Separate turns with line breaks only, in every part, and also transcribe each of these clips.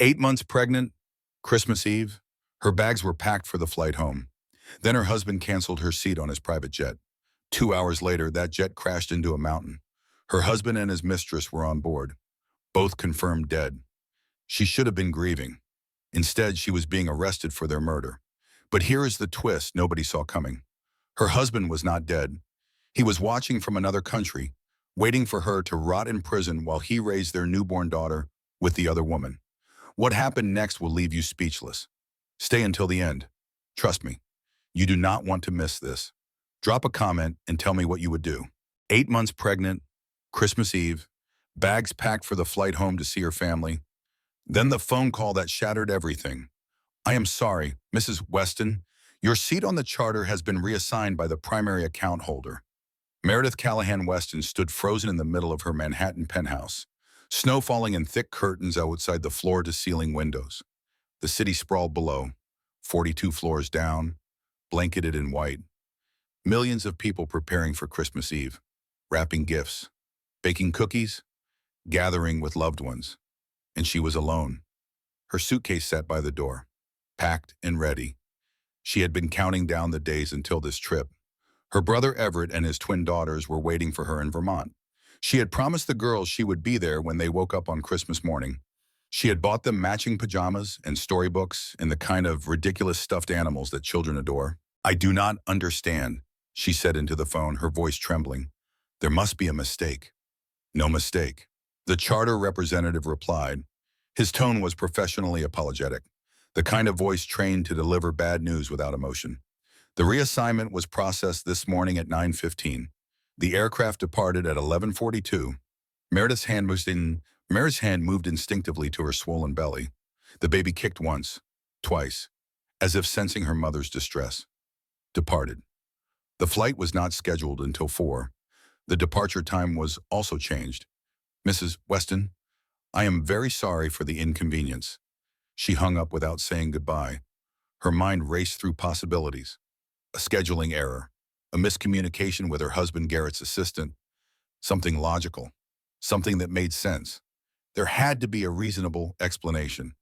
8 months pregnant, Christmas Eve, her bags were packed for the flight home. Then her husband canceled her seat on his private jet. 2 hours later, that jet crashed into a mountain. Her husband and his mistress were on board, both confirmed dead. She should have been grieving. Instead, she was being arrested for their murder. But here is the twist nobody saw coming. Her husband was not dead. He was watching from another country, waiting for her to rot in prison while he raised their newborn daughter with the other woman. What happened next will leave you speechless. Stay until the end. Trust me, you do not want to miss this. Drop a comment and tell me what you would do. 8 months pregnant, Christmas Eve, bags packed for the flight home to see her family. Then the phone call that shattered everything. I am sorry, Mrs. Weston. Your seat on the charter has been reassigned by the primary account holder. Meredith Callahan Weston stood frozen in the middle of her Manhattan penthouse, snow falling in thick curtains outside the floor-to-ceiling windows. The city sprawled below, 42 floors down, blanketed in white. Millions of people preparing for Christmas Eve, wrapping gifts, baking cookies, gathering with loved ones. And she was alone. Her suitcase sat by the door, packed and ready. She had been counting down the days until this trip. Her brother Everett and his twin daughters were waiting for her in Vermont. She had promised the girls she would be there when they woke up on Christmas morning. She had bought them matching pajamas and storybooks and the kind of ridiculous stuffed animals that children adore. I do not understand, she said into the phone, her voice trembling. There must be a mistake. No mistake. The charter representative replied. His tone was professionally apologetic, the kind of voice trained to deliver bad news without emotion. The reassignment was processed this morning at 9:15. The aircraft departed at 11:42. Meredith's hand moved instinctively to her swollen belly. The baby kicked once, twice, as if sensing her mother's distress. Departed. The flight was not scheduled until 4. The departure time was also changed. Mrs. Weston, I am very sorry for the inconvenience. She hung up without saying goodbye. Her mind raced through possibilities. A scheduling error, a miscommunication with her husband Garrett's assistant, something logical, something that made sense. There had to be a reasonable explanation.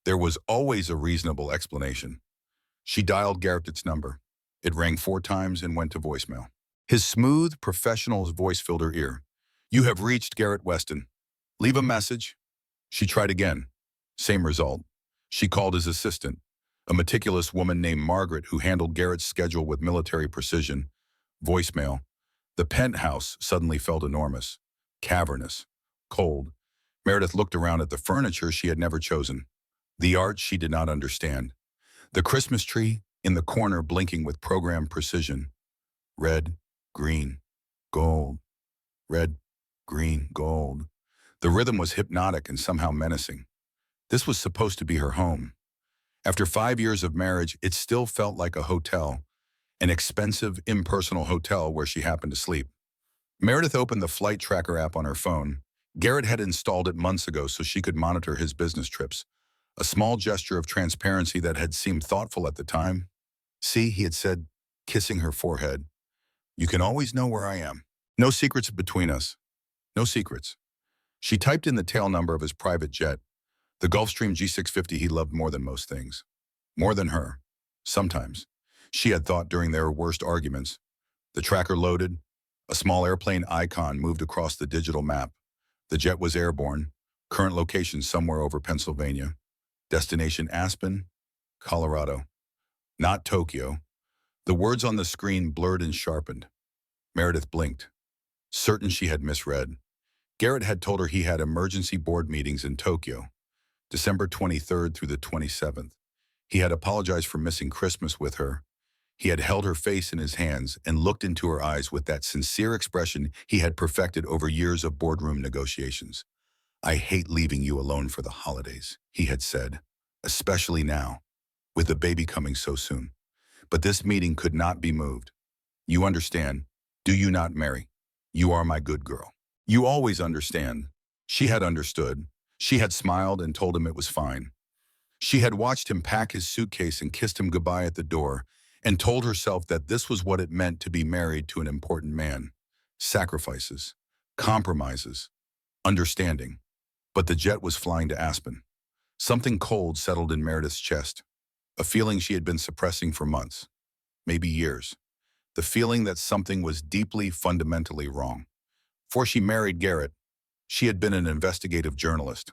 There was always a reasonable explanation. She dialed Garrett's number. It rang 4 times and went to voicemail. His smooth, professional voice filled her ear. You have reached Garrett Weston. Leave a message. She tried again. Same result. She called his assistant, a meticulous woman named Margaret who handled Garrett's schedule with military precision. Voicemail. The penthouse suddenly felt enormous, cavernous, cold. Meredith looked around at the furniture she had never chosen, the art she did not understand, the Christmas tree in the corner blinking with programmed precision. Red, green, gold. Red, green, gold. The rhythm was hypnotic and somehow menacing. This was supposed to be her home. After 5 years of marriage, it still felt like a hotel, an expensive, impersonal hotel where she happened to sleep. Meredith opened the flight tracker app on her phone. Garrett had installed it months ago so she could monitor his business trips, a small gesture of transparency that had seemed thoughtful at the time. See, he had said, kissing her forehead, you can always know where I am. No secrets between us. No secrets. She typed in the tail number of his private jet, the Gulfstream G650 he loved more than most things. More than her. Sometimes. She had thought during their worst arguments. The tracker loaded. A small airplane icon moved across the digital map. The jet was airborne. Current location somewhere over Pennsylvania. Destination Aspen, Colorado. Not Tokyo. The words on the screen blurred and sharpened. Meredith blinked, certain she had misread. Garrett had told her he had emergency board meetings in Tokyo, December 23rd through the 27th. He had apologized for missing Christmas with her. He had held her face in his hands and looked into her eyes with that sincere expression he had perfected over years of boardroom negotiations. I hate leaving you alone for the holidays, he had said, especially now, with the baby coming so soon. But this meeting could not be moved. You understand, do you not, Mary? You are my good girl. You always understand. She had understood. She had smiled and told him it was fine. She had watched him pack his suitcase and kissed him goodbye at the door, and told herself that this was what it meant to be married to an important man. Sacrifices, compromises, understanding. But the jet was flying to Aspen. Something cold settled in Meredith's chest, a feeling she had been suppressing for months, maybe years. The feeling that something was deeply, fundamentally wrong. Before she married Garrett, she had been an investigative journalist.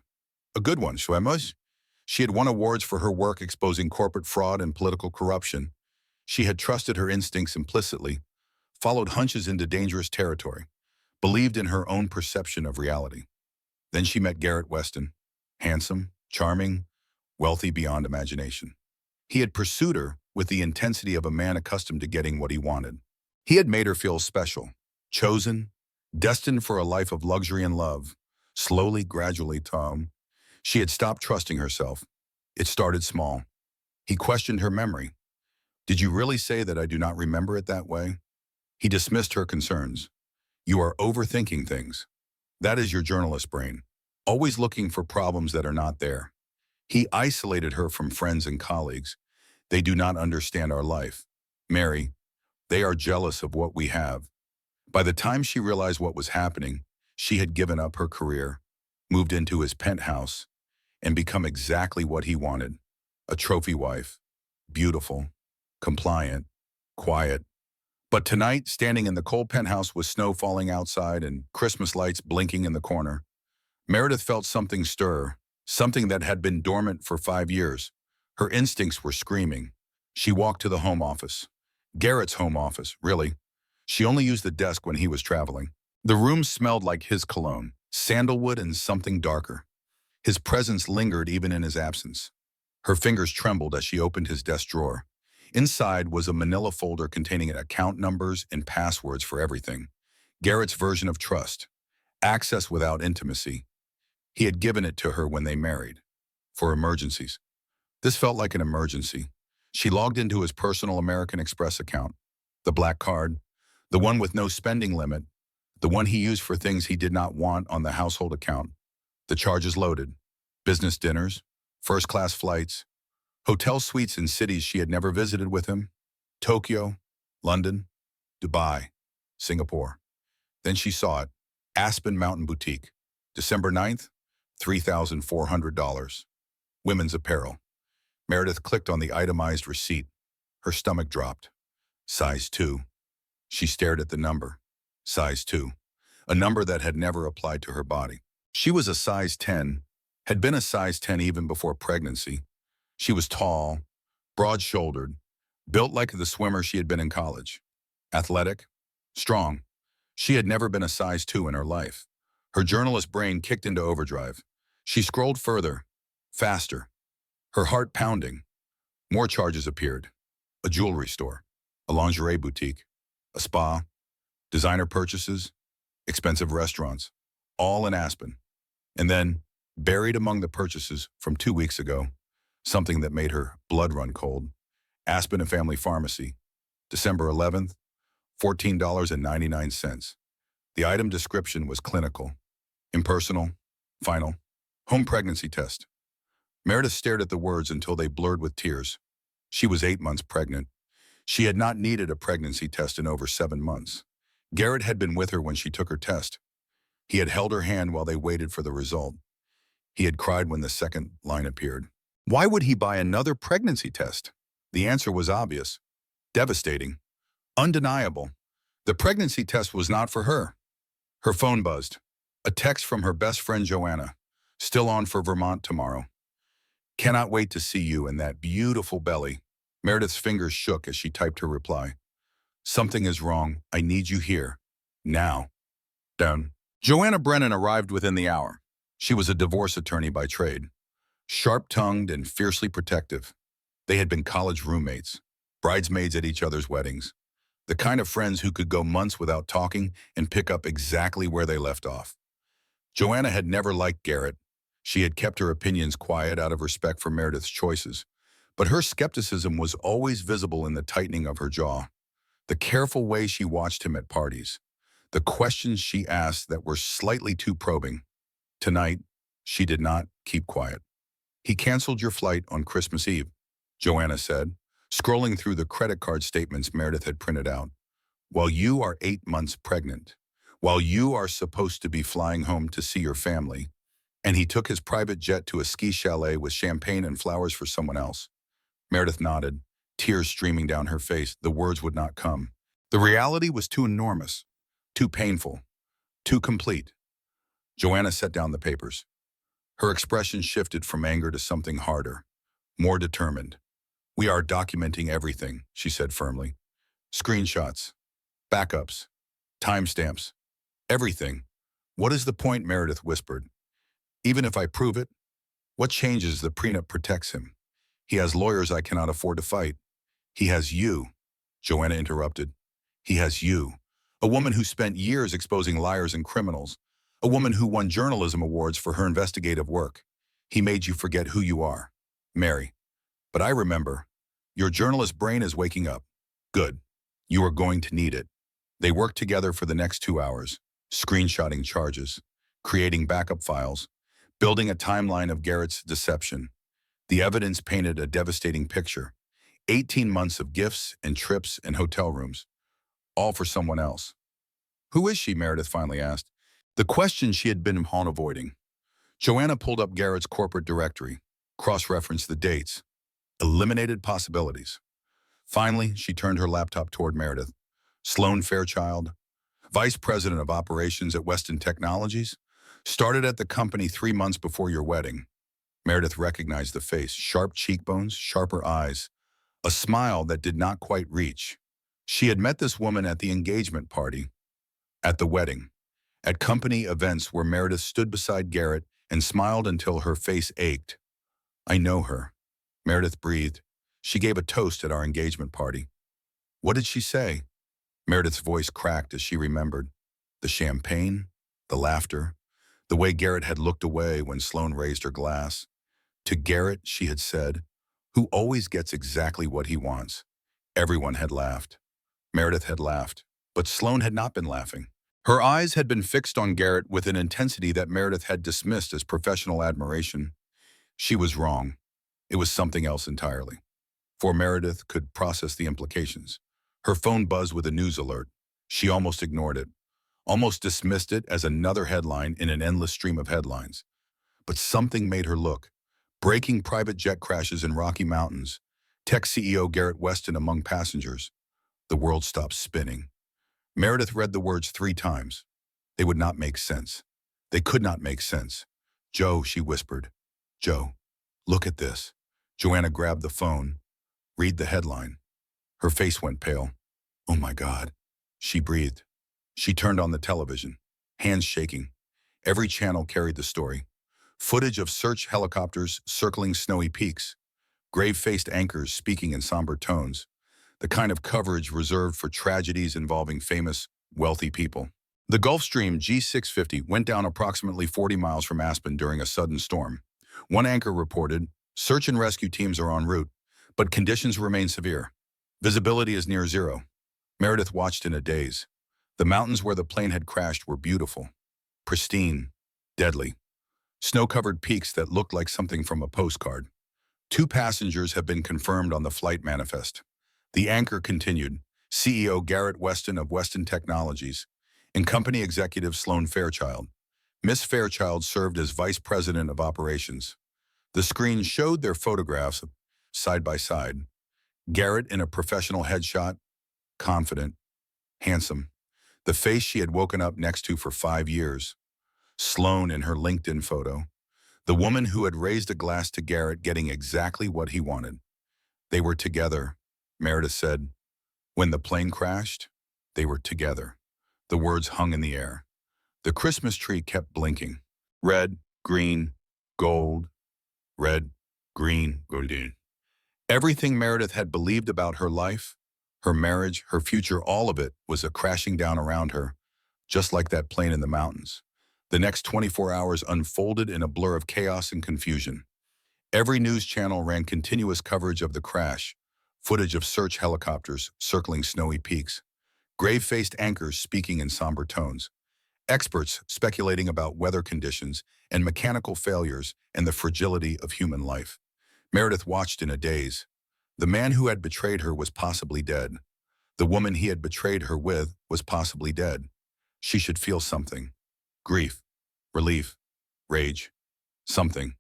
A good one, Schwemmers. She had won awards for her work exposing corporate fraud and political corruption. She had trusted her instincts implicitly, followed hunches into dangerous territory, believed in her own perception of reality. Then she met Garrett Weston, handsome, charming, wealthy beyond imagination. He had pursued her with the intensity of a man accustomed to getting what he wanted. He had made her feel special, chosen, destined for a life of luxury and love. Slowly, gradually, she had stopped trusting herself. It started small. He questioned her memory. Did you really say that I do not remember it that way? He dismissed her concerns. You are overthinking things. That is your journalist brain, always looking for problems that are not there. He isolated her from friends and colleagues. They do not understand our life. Mary, they are jealous of what we have. By the time she realized what was happening, she had given up her career, moved into his penthouse, and become exactly what he wanted. A trophy wife, beautiful, compliant, quiet. But tonight, standing in the cold penthouse with snow falling outside and Christmas lights blinking in the corner, Meredith felt something stir, something that had been dormant for 5 years. Her instincts were screaming. She walked to the home office. Garrett's home office, really. She only used the desk when he was traveling. The room smelled like his cologne, sandalwood and something darker. His presence lingered even in his absence. Her fingers trembled as she opened his desk drawer. Inside was a manila folder containing account numbers and passwords for everything. Garrett's version of trust. Access without intimacy. He had given it to her when they married. For emergencies. This felt like an emergency. She logged into his personal American Express account. The black card. The one with no spending limit. The one he used for things he did not want on the household account. The charges loaded. Business dinners. First-class flights. Hotel suites in cities she had never visited with him. Tokyo. London. Dubai. Singapore. Then she saw it. Aspen Mountain Boutique. December 9th. $3,400. Women's apparel. Meredith clicked on the itemized receipt. Her stomach dropped. Size 2. She stared at the number. Size 2. A number that had never applied to her body. She was a size 10, had been a size 10 even before pregnancy. She was tall, broad-shouldered, built like the swimmer she had been in college. Athletic, strong. She had never been a size 2 in her life. Her journalist brain kicked into overdrive. She scrolled further, faster, her heart pounding. More charges appeared. A jewelry store, a lingerie boutique, a spa, designer purchases, expensive restaurants, all in Aspen. And then, buried among the purchases from 2 weeks ago, something that made her blood run cold. Aspen and Family Pharmacy, December 11th, $14.99. The item description was clinical, impersonal, final, home pregnancy test. Meredith stared at the words until they blurred with tears. She was 8 months pregnant. She had not needed a pregnancy test in over 7 months. Garrett had been with her when she took her test. He had held her hand while they waited for the result. He had cried when the second line appeared. Why would he buy another pregnancy test? The answer was obvious. Devastating. Undeniable. The pregnancy test was not for her. Her phone buzzed. A text from her best friend Joanna. Still on for Vermont tomorrow. Cannot wait to see you and that beautiful belly. Meredith's fingers shook as she typed her reply. Something is wrong. I need you here. Now. Down. Joanna Brennan arrived within the hour. She was a divorce attorney by trade. Sharp-tongued and fiercely protective. They had been college roommates, bridesmaids at each other's weddings. The kind of friends who could go months without talking and pick up exactly where they left off. Joanna had never liked Garrett. She had kept her opinions quiet out of respect for Meredith's choices. But her skepticism was always visible in the tightening of her jaw. The careful way she watched him at parties. The questions she asked that were slightly too probing. Tonight, she did not keep quiet. He canceled your flight on Christmas Eve, Joanna said, scrolling through the credit card statements Meredith had printed out. While you are 8 months pregnant, while you are supposed to be flying home to see your family, And he took his private jet to a ski chalet with champagne and flowers for someone else. Meredith nodded, tears streaming down her face. The words would not come. The reality was too enormous, too painful, too complete. Joanna set down the papers. Her expression shifted from anger to something harder, more determined. "We are documenting everything," she said firmly. "Screenshots, backups, timestamps, everything." "What is the point?" Meredith whispered. "Even if I prove it, what changes? The prenup protects him. He has lawyers I cannot afford to fight. He has you," Joanna interrupted. "He has you, a woman who spent years exposing liars and criminals, a woman who won journalism awards for her investigative work. He made you forget who you are, Mary. But I remember. Your journalist brain is waking up. Good. You are going to need it." They worked together for the next 2 hours, screenshotting charges, creating backup files, building a timeline of Garrett's deception. The evidence painted a devastating picture. 18 months of gifts and trips and hotel rooms, all for someone else. "Who is she?" Meredith finally asked. The question she had been avoiding. Joanna pulled up Garrett's corporate directory, cross-referenced the dates, eliminated possibilities. Finally, she turned her laptop toward Meredith. "Sloan Fairchild, Vice President of Operations at Weston Technologies, started at the company 3 months before your wedding." Meredith recognized the face, sharp cheekbones, sharper eyes, a smile that did not quite reach. She had met this woman at the engagement party, at the wedding, at company events where Meredith stood beside Garrett and smiled until her face ached. "I know her," Meredith breathed. "She gave a toast at our engagement party." "What did she say?" Meredith's voice cracked as she remembered. The champagne, the laughter, the way Garrett had looked away when Sloan raised her glass. To Garrett, she had said, "Who always gets exactly what he wants." Everyone had laughed. Meredith had laughed, but Sloan had not been laughing. Her eyes had been fixed on Garrett with an intensity that Meredith had dismissed as professional admiration. She was wrong. It was something else entirely. For Meredith could process the implications. Her phone buzzed with a news alert. She almost ignored it, almost dismissed it as another headline in an endless stream of headlines. But something made her look. Breaking private jet crashes in Rocky Mountains. Tech CEO Garrett Weston among passengers. The world stopped spinning. Meredith read the words 3 times. They would not make sense. They could not make sense. "Joe," she whispered. "Joe, look at this." Joanna grabbed the phone. "Read the headline." Her face went pale. "Oh my God," she breathed. She turned on the television, hands shaking. Every channel carried the story. Footage of search helicopters circling snowy peaks. Grave-faced anchors speaking in somber tones. The kind of coverage reserved for tragedies involving famous, wealthy people. The Gulfstream G650 went down approximately 40 miles from Aspen during a sudden storm. One anchor reported, "Search and rescue teams are en route, but conditions remain severe. Visibility is near zero." Meredith watched in a daze. The mountains where the plane had crashed were beautiful, pristine, deadly. Snow-covered peaks that looked like something from a postcard. 2 passengers have been confirmed on the flight manifest. The anchor continued, CEO Garrett Weston of Weston Technologies, and company executive Sloan Fairchild. Miss Fairchild served as Vice President of Operations. The screen showed their photographs side by side. Garrett in a professional headshot, confident, handsome, the face she had woken up next to for 5 years. Sloan in her LinkedIn photo, the woman who had raised a glass to Garrett getting exactly what he wanted. They were together, Meredith said. When the plane crashed, they were together. The words hung in the air. The Christmas tree kept blinking. Red, green, gold, red, green, golden. Everything Meredith had believed about her life, her marriage, her future, all of it was a crashing down around her, just like that plane in the mountains. The next 24 hours unfolded in a blur of chaos and confusion. Every news channel ran continuous coverage of the crash, footage of search helicopters circling snowy peaks, grave-faced anchors speaking in somber tones, experts speculating about weather conditions and mechanical failures and the fragility of human life. Meredith watched in a daze. The man who had betrayed her was possibly dead. The woman he had betrayed her with was possibly dead. She should feel something. Grief, relief, rage. something.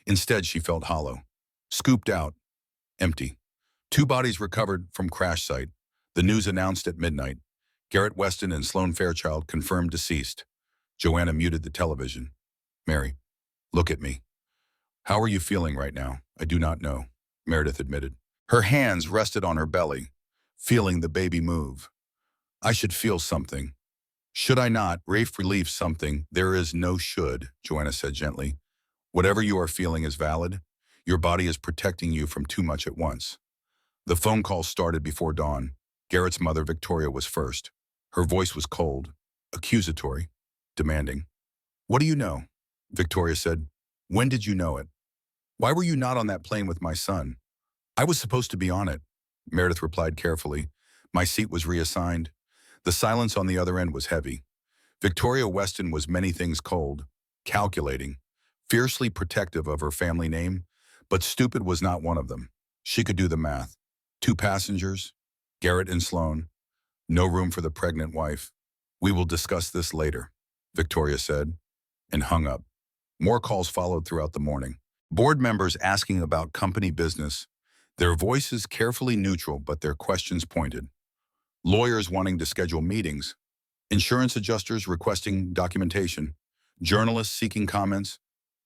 Instead, she felt hollow. Scooped out, empty. Two bodies recovered from crash site. The news announced at midnight. Garrett Weston and Sloane Fairchild confirmed deceased. Joanna muted the television. Mary, look at me. How are you feeling right now? I do not know, Meredith admitted. Her hands rested on her belly, feeling the baby move. I should feel something. Should I not? Relief something. There is no should, Joanna said gently. Whatever you are feeling is valid. Your body is protecting you from too much at once. The phone call started before dawn. Garrett's mother, Victoria, was first. Her voice was cold, accusatory, demanding. What do you know? Victoria said. When did you know it? Why were you not on that plane with my son? I was supposed to be on it, Meredith replied carefully. My seat was reassigned. The silence on the other end was heavy. Victoria Weston was many things cold, calculating, fiercely protective of her family name, but stupid was not one of them. She could do the math. 2 passengers, Garrett and Sloane. No room for the pregnant wife. We will discuss this later, Victoria said, and hung up. More calls followed throughout the morning. Board members asking about company business, their voices carefully neutral but their questions pointed. Lawyers wanting to schedule meetings, insurance adjusters requesting documentation, journalists seeking comments.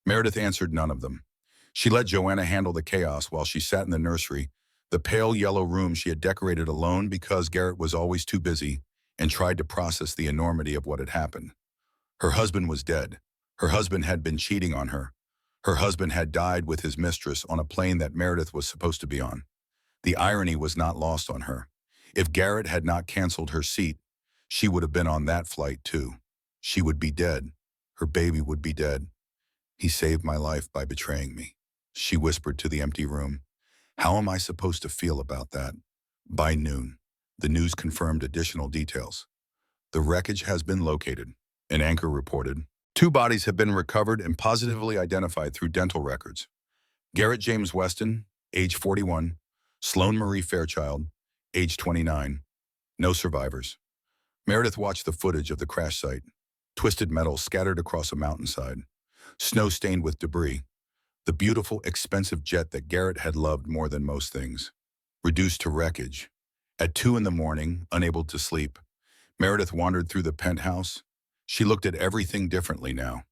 Meredith answered none of them. She let Joanna handle the chaos while she sat in the nursery, the pale yellow room she had decorated alone because Garrett was always too busy, and tried to process the enormity of what had happened. Her husband was dead. Her husband had been cheating on her. Her husband had died with his mistress on a plane that Meredith was supposed to be on. The irony was not lost on her. If Garrett had not canceled her seat, she would have been on that flight too. She would be dead. Her baby would be dead. He saved my life by betraying me, she whispered to the empty room. How am I supposed to feel about that? By noon, the news confirmed additional details. The wreckage has been located, an anchor reported. 2 bodies have been recovered and positively identified through dental records. Garrett James Weston, age 41, Sloane Marie Fairchild, age 29. No survivors. Meredith watched the footage of the crash site. Twisted metal scattered across a mountainside. Snow stained with debris. The beautiful, expensive jet that Garrett had loved more than most things. Reduced to wreckage. At 2 in the morning, unable to sleep, Meredith wandered through the penthouse. She looked at everything differently now.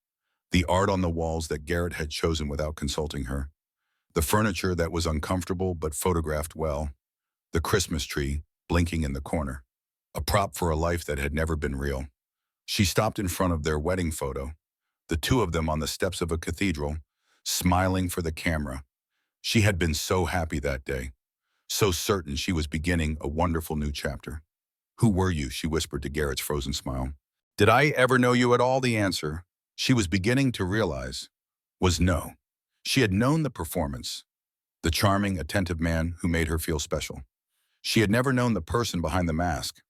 The art on the walls that Garrett had chosen without consulting her. The furniture that was uncomfortable but photographed well. The Christmas tree, blinking in the corner. A prop for a life that had never been real. She stopped in front of their wedding photo, the 2 of them on the steps of a cathedral, smiling for the camera. She had been so happy that day, so certain she was beginning a wonderful new chapter. Who were you? She whispered to Garrett's frozen smile. Did I ever know you at all? The answer, she was beginning to realize, was no. She had known the performance, the charming, attentive man who made her feel special. She had never known the person behind the mask.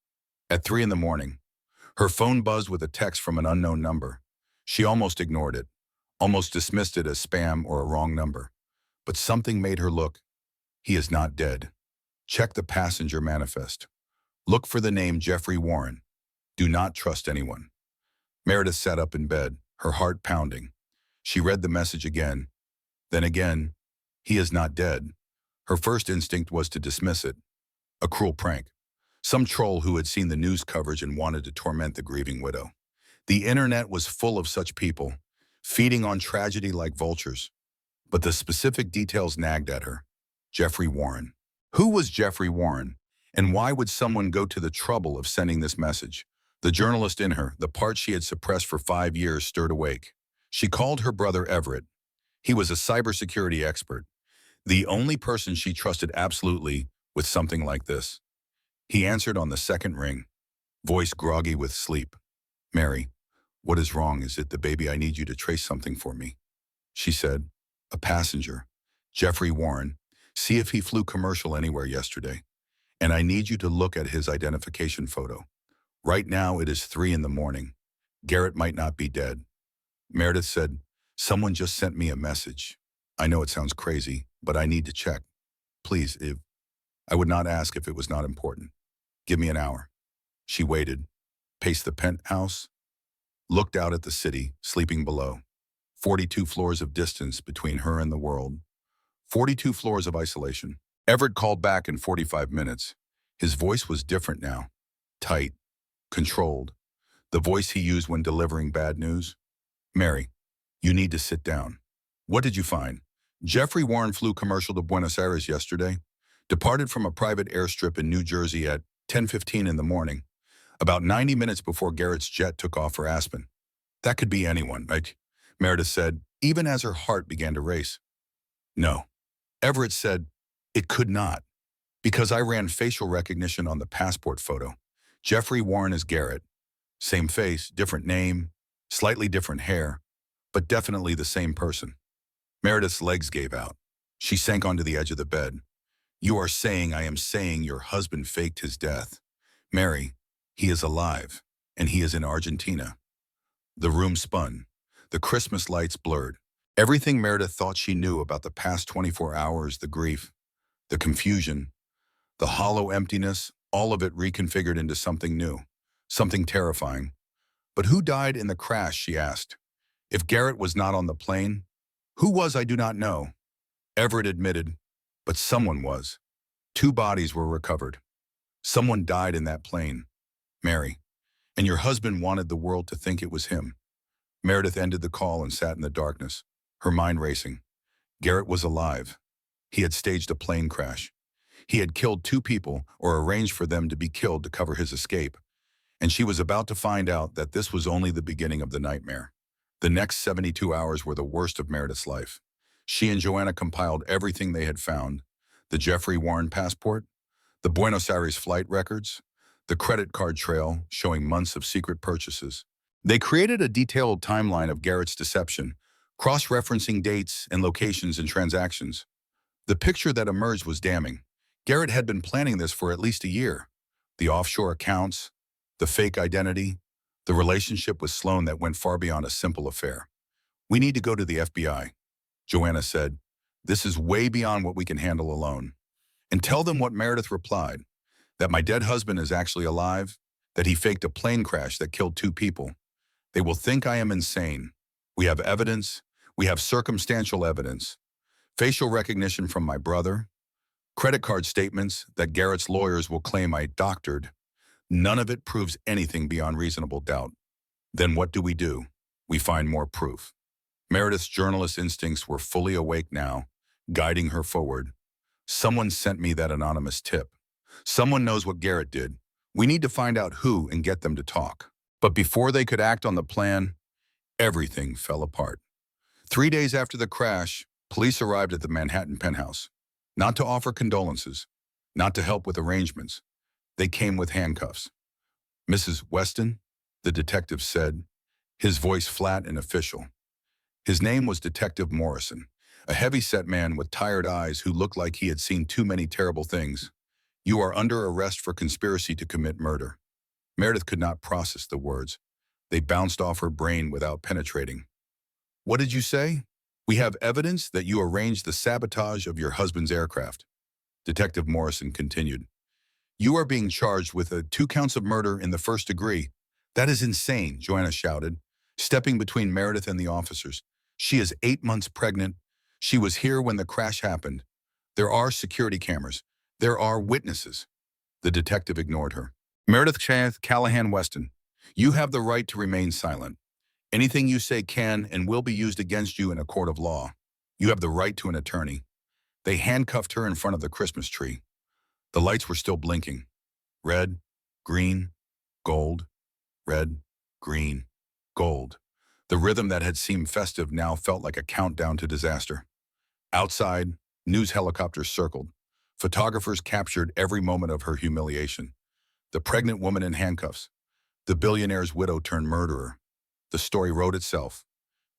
At 3 in the morning, her phone buzzed with a text from an unknown number. She almost ignored it, almost dismissed it as spam or a wrong number. But something made her look. He is not dead. Check the passenger manifest. Look for the name Jeffrey Warren. Do not trust anyone. Meredith sat up in bed, her heart pounding. She read the message again. Then again, he is not dead. Her first instinct was to dismiss it. A cruel prank. Some troll who had seen the news coverage and wanted to torment the grieving widow. The internet was full of such people, feeding on tragedy like vultures. But the specific details nagged at her. Jeffrey Warren. Who was Jeffrey Warren? And why would someone go to the trouble of sending this message? The journalist in her, the part she had suppressed for 5 years, stirred awake. She called her brother Everett. He was a cybersecurity expert, the only person she trusted absolutely with something like this. He answered on the second ring, voice groggy with sleep. Mary, what is wrong? Is it the baby? I need you to trace something for me. She said, a passenger, Jeffrey Warren. See if he flew commercial anywhere yesterday. And I need you to look at his identification photo. Right now it is 3 in the morning. Garrett might not be dead. Meredith said, someone just sent me a message. I know it sounds crazy, but I need to check. Please, I would not ask if it was not important. Give me an hour. She waited, paced the penthouse, looked out at the city, sleeping below. 42 floors of distance between her and the world. 42 floors of isolation. Everett called back in 45 minutes. His voice was different now. Tight, controlled. The voice he used when delivering bad news. Mary, you need to sit down. What did you find? Jeffrey Warren flew commercial to Buenos Aires yesterday. Departed from a private airstrip in New Jersey at 10:15 in the morning, about 90 minutes before Garrett's jet took off for Aspen. That could be anyone, right? Meredith said, even as her heart began to race. No. Everett said, it could not, because I ran facial recognition on the passport photo. Jeffrey Warren is Garrett. Same face, different name, slightly different hair, but definitely the same person. Meredith's legs gave out. She sank onto the edge of the bed. You are saying I am saying your husband faked his death. Mary, he is alive, and he is in Argentina. The room spun. The Christmas lights blurred. Everything Meredith thought she knew about the past 24 hours, the grief, the confusion, the hollow emptiness, all of it reconfigured into something new, something terrifying. But who died in the crash, she asked. If Garrett was not on the plane, who was I do not know. Everett admitted, but someone was. 2 bodies were recovered. Someone died in that plane, Mary, and your husband wanted the world to think it was him. Meredith ended the call and sat in the darkness, her mind racing. Garrett was alive. He had staged a plane crash. He had killed 2 people or arranged for them to be killed to cover his escape. And she was about to find out that this was only the beginning of the nightmare. The next 72 hours were the worst of Meredith's life. She and Joanna compiled everything they had found: the Jeffrey Warren passport, the Buenos Aires flight records, the credit card trail showing months of secret purchases. They created a detailed timeline of Garrett's deception, cross-referencing dates and locations and transactions. The picture that emerged was damning. Garrett had been planning this for at least a year. The offshore accounts, the fake identity, the relationship with Sloan that went far beyond a simple affair. We need to go to the FBI, Joanna said. This is way beyond what we can handle alone. And tell them what Meredith replied, that my dead husband is actually alive, that he faked a plane crash that killed 2 people. They will think I am insane. We have evidence. We have circumstantial evidence. Facial recognition from my brother. Credit card statements that Garrett's lawyers will claim I doctored. None of it proves anything beyond reasonable doubt. Then what do? We find more proof. Meredith's journalist instincts were fully awake now, guiding her forward. Someone sent me that anonymous tip. Someone knows what Garrett did. We need to find out who and get them to talk. But before they could act on the plan, everything fell apart. 3 days after the crash, police arrived at the Manhattan penthouse. Not to offer condolences, not to help with arrangements. They came with handcuffs. Mrs. Weston, the detective said, his voice flat and official. His name was Detective Morrison, a heavy-set man with tired eyes who looked like he had seen too many terrible things. You are under arrest for conspiracy to commit murder. Meredith could not process the words. They bounced off her brain without penetrating. What did you say? We have evidence that you arranged the sabotage of your husband's aircraft. Detective Morrison continued. You are being charged with 2 counts of murder in the first degree. That is insane, Joanna shouted, stepping between Meredith and the officers. She is 8 months pregnant. She was here when the crash happened. There are security cameras. There are witnesses. The detective ignored her. Meredith Callahan Weston, you have the right to remain silent. Anything you say can and will be used against you in a court of law. You have the right to an attorney. They handcuffed her in front of the Christmas tree. The lights were still blinking. Red, green, gold, red, green, gold. The rhythm that had seemed festive now felt like a countdown to disaster. Outside, news helicopters circled. Photographers captured every moment of her humiliation. The pregnant woman in handcuffs. The billionaire's widow turned murderer. The story wrote itself.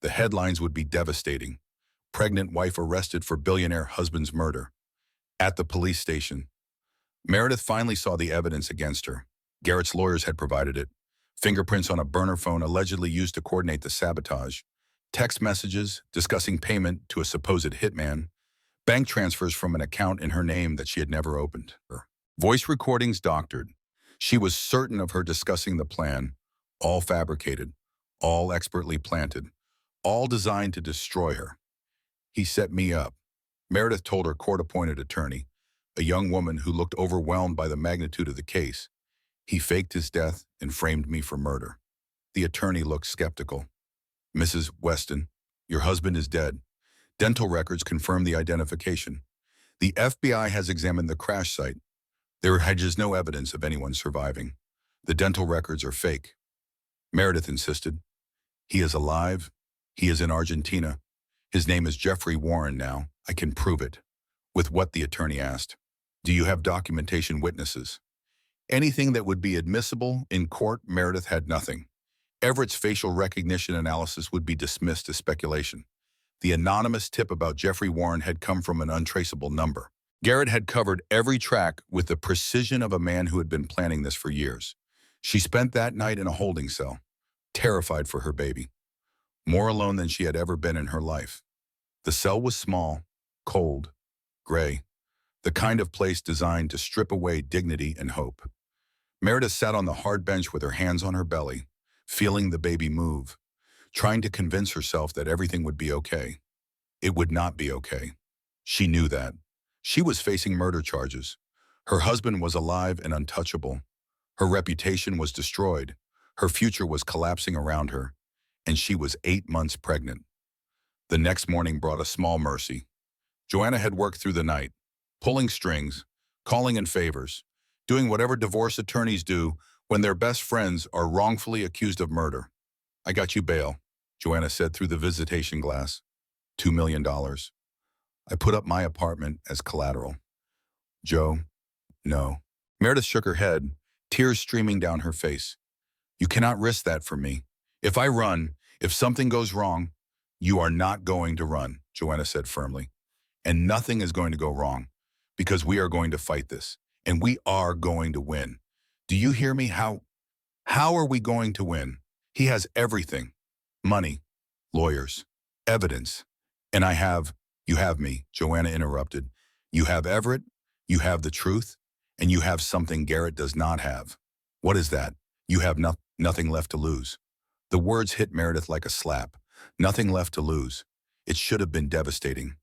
The headlines would be devastating. Pregnant wife arrested for billionaire husband's murder. At the police station, Meredith finally saw the evidence against her. Garrett's lawyers had provided it. Fingerprints on a burner phone allegedly used to coordinate the sabotage. Text messages discussing payment to a supposed hitman. Bank transfers from an account in her name that she had never opened. Voice recordings doctored. She was certain of her discussing the plan, all fabricated, all expertly planted, all designed to destroy her. He set me up. Meredith told her court-appointed attorney, a young woman who looked overwhelmed by the magnitude of the case. He faked his death and framed me for murder. The attorney looked skeptical. Mrs. Weston, your husband is dead. Dental records confirm the identification. The FBI has examined the crash site. There is no evidence of anyone surviving. The dental records are fake. Meredith insisted. He is alive. He is in Argentina. His name is Jeffrey Warren now. I can prove it. With what, the attorney asked. Do you have documentation, witnesses? Anything that would be admissible in court. Meredith had nothing. Everett's facial recognition analysis would be dismissed as speculation. The anonymous tip about Jeffrey Warren had come from an untraceable number. Garrett had covered every track with the precision of a man who had been planning this for years. She spent that night in a holding cell, terrified for her baby, more alone than she had ever been in her life. The cell was small, cold, gray, the kind of place designed to strip away dignity and hope. Meredith sat on the hard bench with her hands on her belly, feeling the baby move, trying to convince herself that everything would be okay. It would not be okay. She knew that. She was facing murder charges. Her husband was alive and untouchable. Her reputation was destroyed. Her future was collapsing around her, and she was 8 months pregnant. The next morning brought a small mercy. Joanna had worked through the night, pulling strings, calling in favors, doing whatever divorce attorneys do when their best friends are wrongfully accused of murder. I got you bail, Joanna said through the visitation glass. $2 million. I put up my apartment as collateral. Joe, no. Meredith shook her head, tears streaming down her face. You cannot risk that for me. If I run, if something goes wrong, you are not going to run, Joanna said firmly. And nothing is going to go wrong, because we are going to fight this, and we are going to win. Do you hear me? How are we going to win? He has everything. Money, lawyers, evidence. And you have me, Joanna interrupted. You have Everett, you have the truth, and you have something Garrett does not have. What is that? You have nothing left to lose. The words hit Meredith like a slap. Nothing left to lose. It should have been devastating.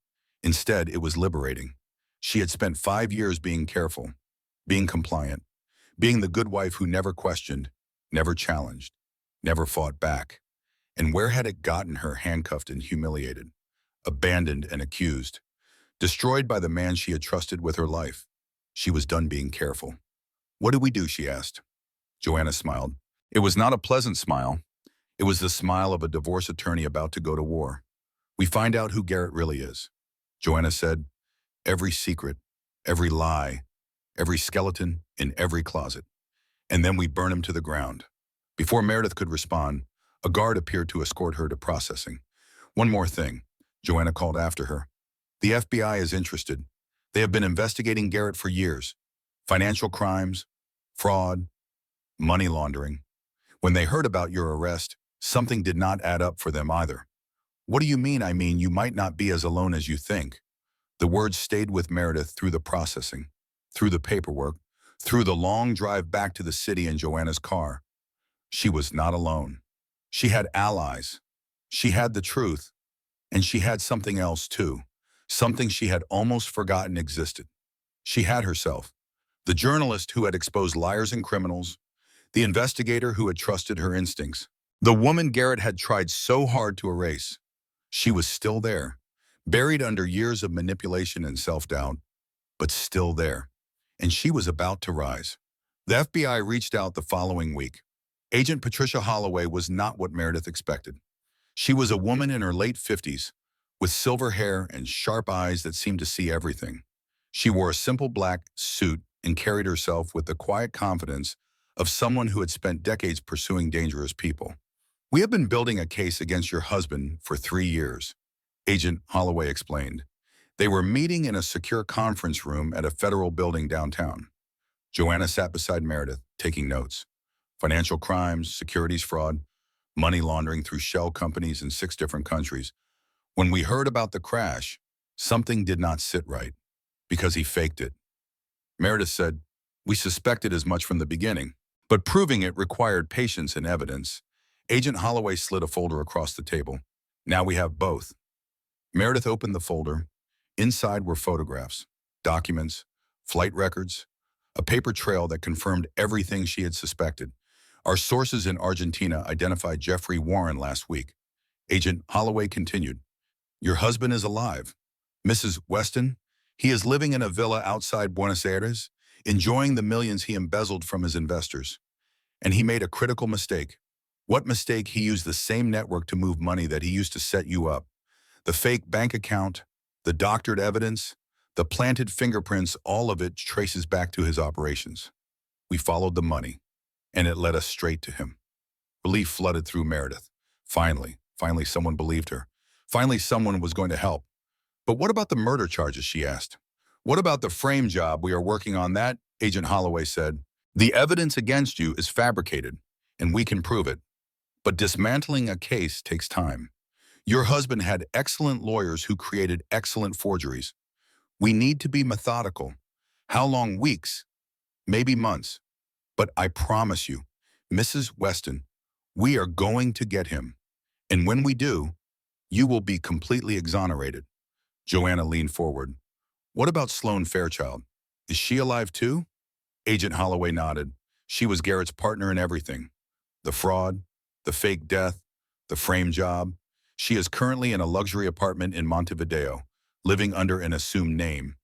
Instead, it was liberating. She had spent 5 years being careful, being compliant, being the good wife who never questioned, never challenged, never fought back. And where had it gotten her? Handcuffed and humiliated, abandoned and accused, destroyed by the man she had trusted with her life. She was done being careful. What do we do? She asked. Joanna smiled. It was not a pleasant smile. It was the smile of a divorce attorney about to go to war. We find out who Garrett really is. Joanna said, every secret, every lie, every skeleton in every closet. And then we burn him to the ground. Before Meredith could respond, a guard appeared to escort her to processing. One more thing, Joanna called after her. The FBI is interested. They have been investigating Garrett for years. Financial crimes, fraud, money laundering. When they heard about your arrest, something did not add up for them either. What do you mean? I mean, you might not be as alone as you think. The words stayed with Meredith through the processing, through the paperwork, through the long drive back to the city in Joanna's car. She was not alone. She had allies. She had the truth. And she had something else too, something she had almost forgotten existed. She had herself, the journalist who had exposed liars and criminals, the investigator who had trusted her instincts, the woman Garrett had tried so hard to erase. She was still there, buried under years of manipulation and self-doubt, but still there. And she was about to rise. The FBI reached out the following week. Agent Patricia Holloway was not what Meredith expected. She was a woman in her late 50s, with silver hair and sharp eyes that seemed to see everything. She wore a simple black suit and carried herself with the quiet confidence of someone who had spent decades pursuing dangerous people. We have been building a case against your husband for 3 years, Agent Holloway explained. They were meeting in a secure conference room at a federal building downtown. Joanna sat beside Meredith, taking notes. Financial crimes, securities fraud, money laundering through shell companies in 6 different countries. When we heard about the crash, something did not sit right, because he faked it. Meredith said, we suspected as much from the beginning, but proving it required patience and evidence. Agent Holloway slid a folder across the table. Now we have both. Meredith opened the folder. Inside were photographs, documents, flight records, a paper trail that confirmed everything she had suspected. Our sources in Argentina identified Jeffrey Warren last week. Agent Holloway continued, "Your husband is alive. Mrs. Weston, he is living in a villa outside Buenos Aires, enjoying the millions he embezzled from his investors. And he made a critical mistake. What mistake? He used the same network to move money that he used to set you up. The fake bank account, the doctored evidence, the planted fingerprints, all of it traces back to his operations. We followed the money, and it led us straight to him." Relief flooded through Meredith. Finally, someone believed her. Finally, someone was going to help. "But what about the murder charges?" she asked. "What about the frame job? We are working on that," Agent Holloway said. "The evidence against you is fabricated, and we can prove it. But dismantling a case takes time. Your husband had excellent lawyers who created excellent forgeries. We need to be methodical. How long? Weeks, maybe months. But I promise you, Mrs. Weston, we are going to get him. And when we do, you will be completely exonerated." Joanna leaned forward. "What about Sloane Fairchild? Is she alive too?" Agent Holloway nodded. "She was Garrett's partner in everything. The fraud, the fake death, the frame job. She is currently in a luxury apartment in Montevideo, living under an assumed name.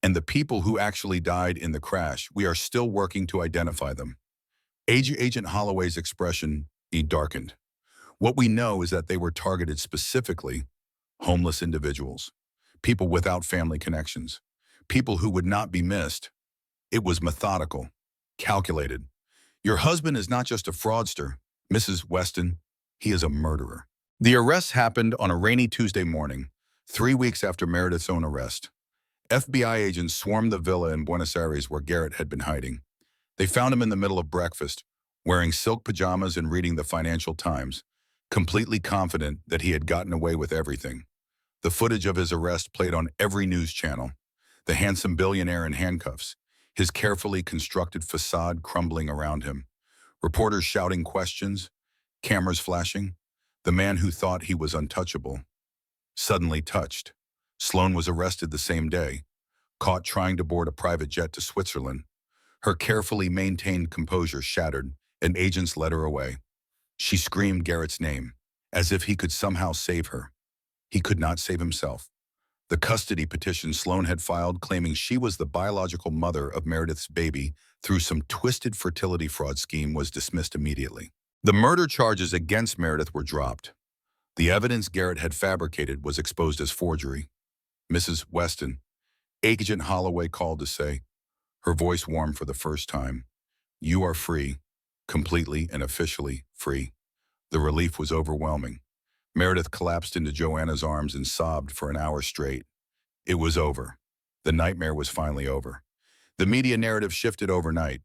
And the people who actually died in the crash, we are still working to identify them." Agent Holloway's expression darkened. "What we know is that they were targeted specifically homeless individuals, people without family connections, people who would not be missed. It was methodical, calculated. Your husband is not just a fraudster, Mrs. Weston, he is a murderer." The arrest happened on a rainy Tuesday morning, 3 weeks after Meredith's own arrest. FBI agents swarmed the villa in Buenos Aires where Garrett had been hiding. They found him in the middle of breakfast, wearing silk pajamas and reading the Financial Times, completely confident that he had gotten away with everything. The footage of his arrest played on every news channel. The handsome billionaire in handcuffs, his carefully constructed facade crumbling around him. Reporters shouting questions, cameras flashing. The man who thought he was untouchable, suddenly touched. Sloane was arrested the same day, caught trying to board a private jet to Switzerland. Her carefully maintained composure shattered, and agents led her away. She screamed Garrett's name, as if he could somehow save her. He could not save himself. The custody petition Sloane had filed claiming she was the biological mother of Meredith's baby through some twisted fertility fraud scheme was dismissed immediately. The murder charges against Meredith were dropped. The evidence Garrett had fabricated was exposed as forgery. "Mrs. Weston," Agent Holloway called to say, her voice warm for the first time, "you are free, completely and officially free." The relief was overwhelming. Meredith collapsed into Joanna's arms and sobbed for an hour straight. It was over. The nightmare was finally over. The media narrative shifted overnight.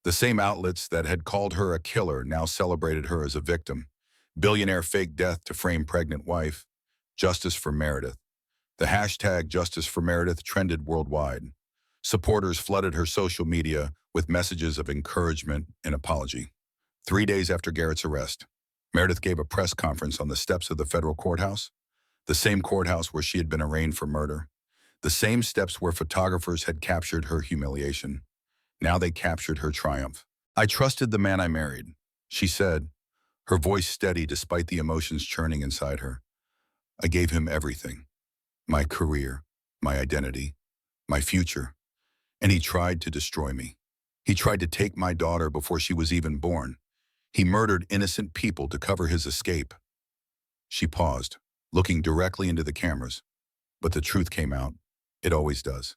The same outlets that had called her a killer now celebrated her as a victim. Billionaire fake death to frame pregnant wife. Justice for Meredith. The hashtag Justice for Meredith trended worldwide. Supporters flooded her social media with messages of encouragement and apology. 3 days after Garrett's arrest, Meredith gave a press conference on the steps of the federal courthouse, the same courthouse where she had been arraigned for murder, the same steps where photographers had captured her humiliation. Now they captured her triumph. "I trusted the man I married," she said, her voice steady despite the emotions churning inside her. "I gave him everything. My career, my identity, my future. And he tried to destroy me. He tried to take my daughter before she was even born. He murdered innocent people to cover his escape." She paused, looking directly into the cameras. But the truth came out. It always does.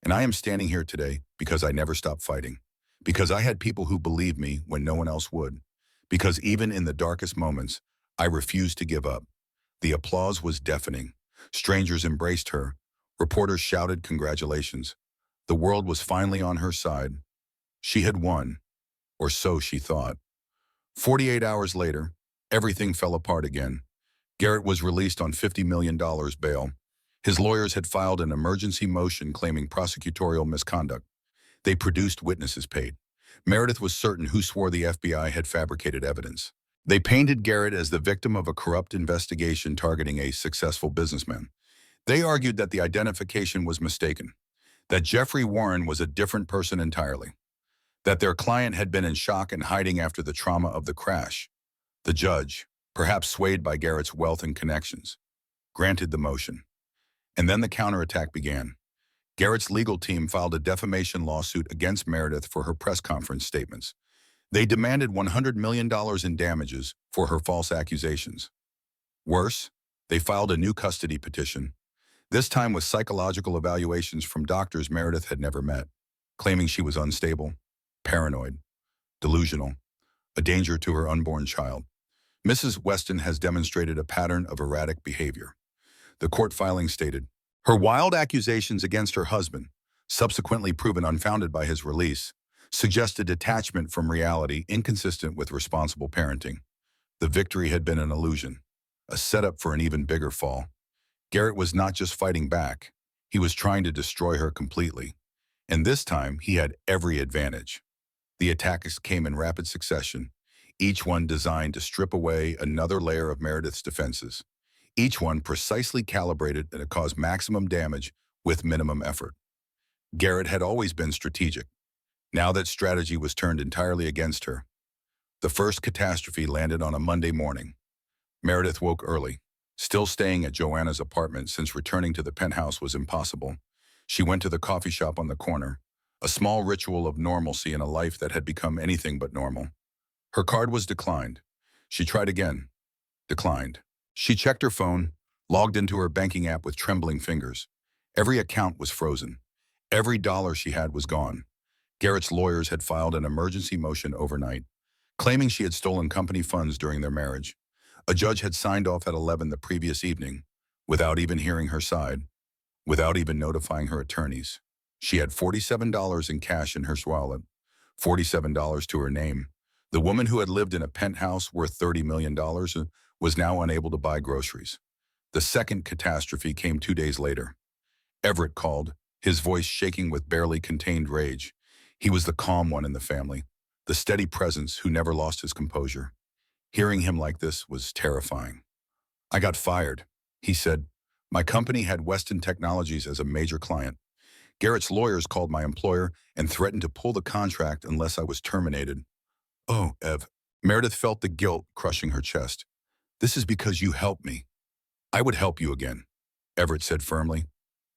And I am standing here today because I never stopped fighting. Because I had people who believed me when no one else would. Because even in the darkest moments, I refused to give up. The applause was deafening. Strangers embraced her. Reporters shouted congratulations. The world was finally on her side. She had won, or so she thought. 48 hours later, everything fell apart again. Garrett was released on $50 million bail. His lawyers had filed an emergency motion claiming prosecutorial misconduct. They produced witnesses paid. Meredith was certain who swore the FBI had fabricated evidence. They painted Garrett as the victim of a corrupt investigation targeting a successful businessman. They argued that the identification was mistaken, that Jeffrey Warren was a different person entirely, that their client had been in shock and hiding after the trauma of the crash. The judge, perhaps swayed by Garrett's wealth and connections, granted the motion. And then the counterattack began. Garrett's legal team filed a defamation lawsuit against Meredith for her press conference statements. They demanded $100 million in damages for her false accusations. Worse, they filed a new custody petition, this time with psychological evaluations from doctors Meredith had never met, claiming she was unstable, paranoid, delusional, a danger to her unborn child. Mrs. Weston has demonstrated a pattern of erratic behavior. The court filing stated, her wild accusations against her husband, subsequently proven unfounded by his release, suggest a detachment from reality inconsistent with responsible parenting. The victory had been an illusion, a setup for an even bigger fall. Garrett was not just fighting back, he was trying to destroy her completely. And this time, he had every advantage. The attacks came in rapid succession, each one designed to strip away another layer of Meredith's defenses, each one precisely calibrated to cause maximum damage with minimum effort. Garrett had always been strategic. Now that strategy was turned entirely against her. The first catastrophe landed on a Monday morning. Meredith woke early. Still staying at Joanna's apartment since returning to the penthouse was impossible, she went to the coffee shop on the corner, a small ritual of normalcy in a life that had become anything but normal. Her card was declined. She tried again. Declined. She checked her phone, logged into her banking app with trembling fingers. Every account was frozen. Every dollar she had was gone. Garrett's lawyers had filed an emergency motion overnight, claiming she had stolen company funds during their marriage. A judge had signed off at 11 the previous evening, without even hearing her side, without even notifying her attorneys. She had $47 in cash in her wallet, $47 to her name. The woman who had lived in a penthouse worth $30 million was now unable to buy groceries. The second catastrophe came 2 days later. Everett called, his voice shaking with barely contained rage. He was the calm one in the family, the steady presence who never lost his composure. Hearing him like this was terrifying. I got fired, he said. My company had Weston Technologies as a major client. Garrett's lawyers called my employer and threatened to pull the contract unless I was terminated. Oh, Ev. Meredith felt the guilt crushing her chest. This is because you helped me. I would help you again, Everett said firmly,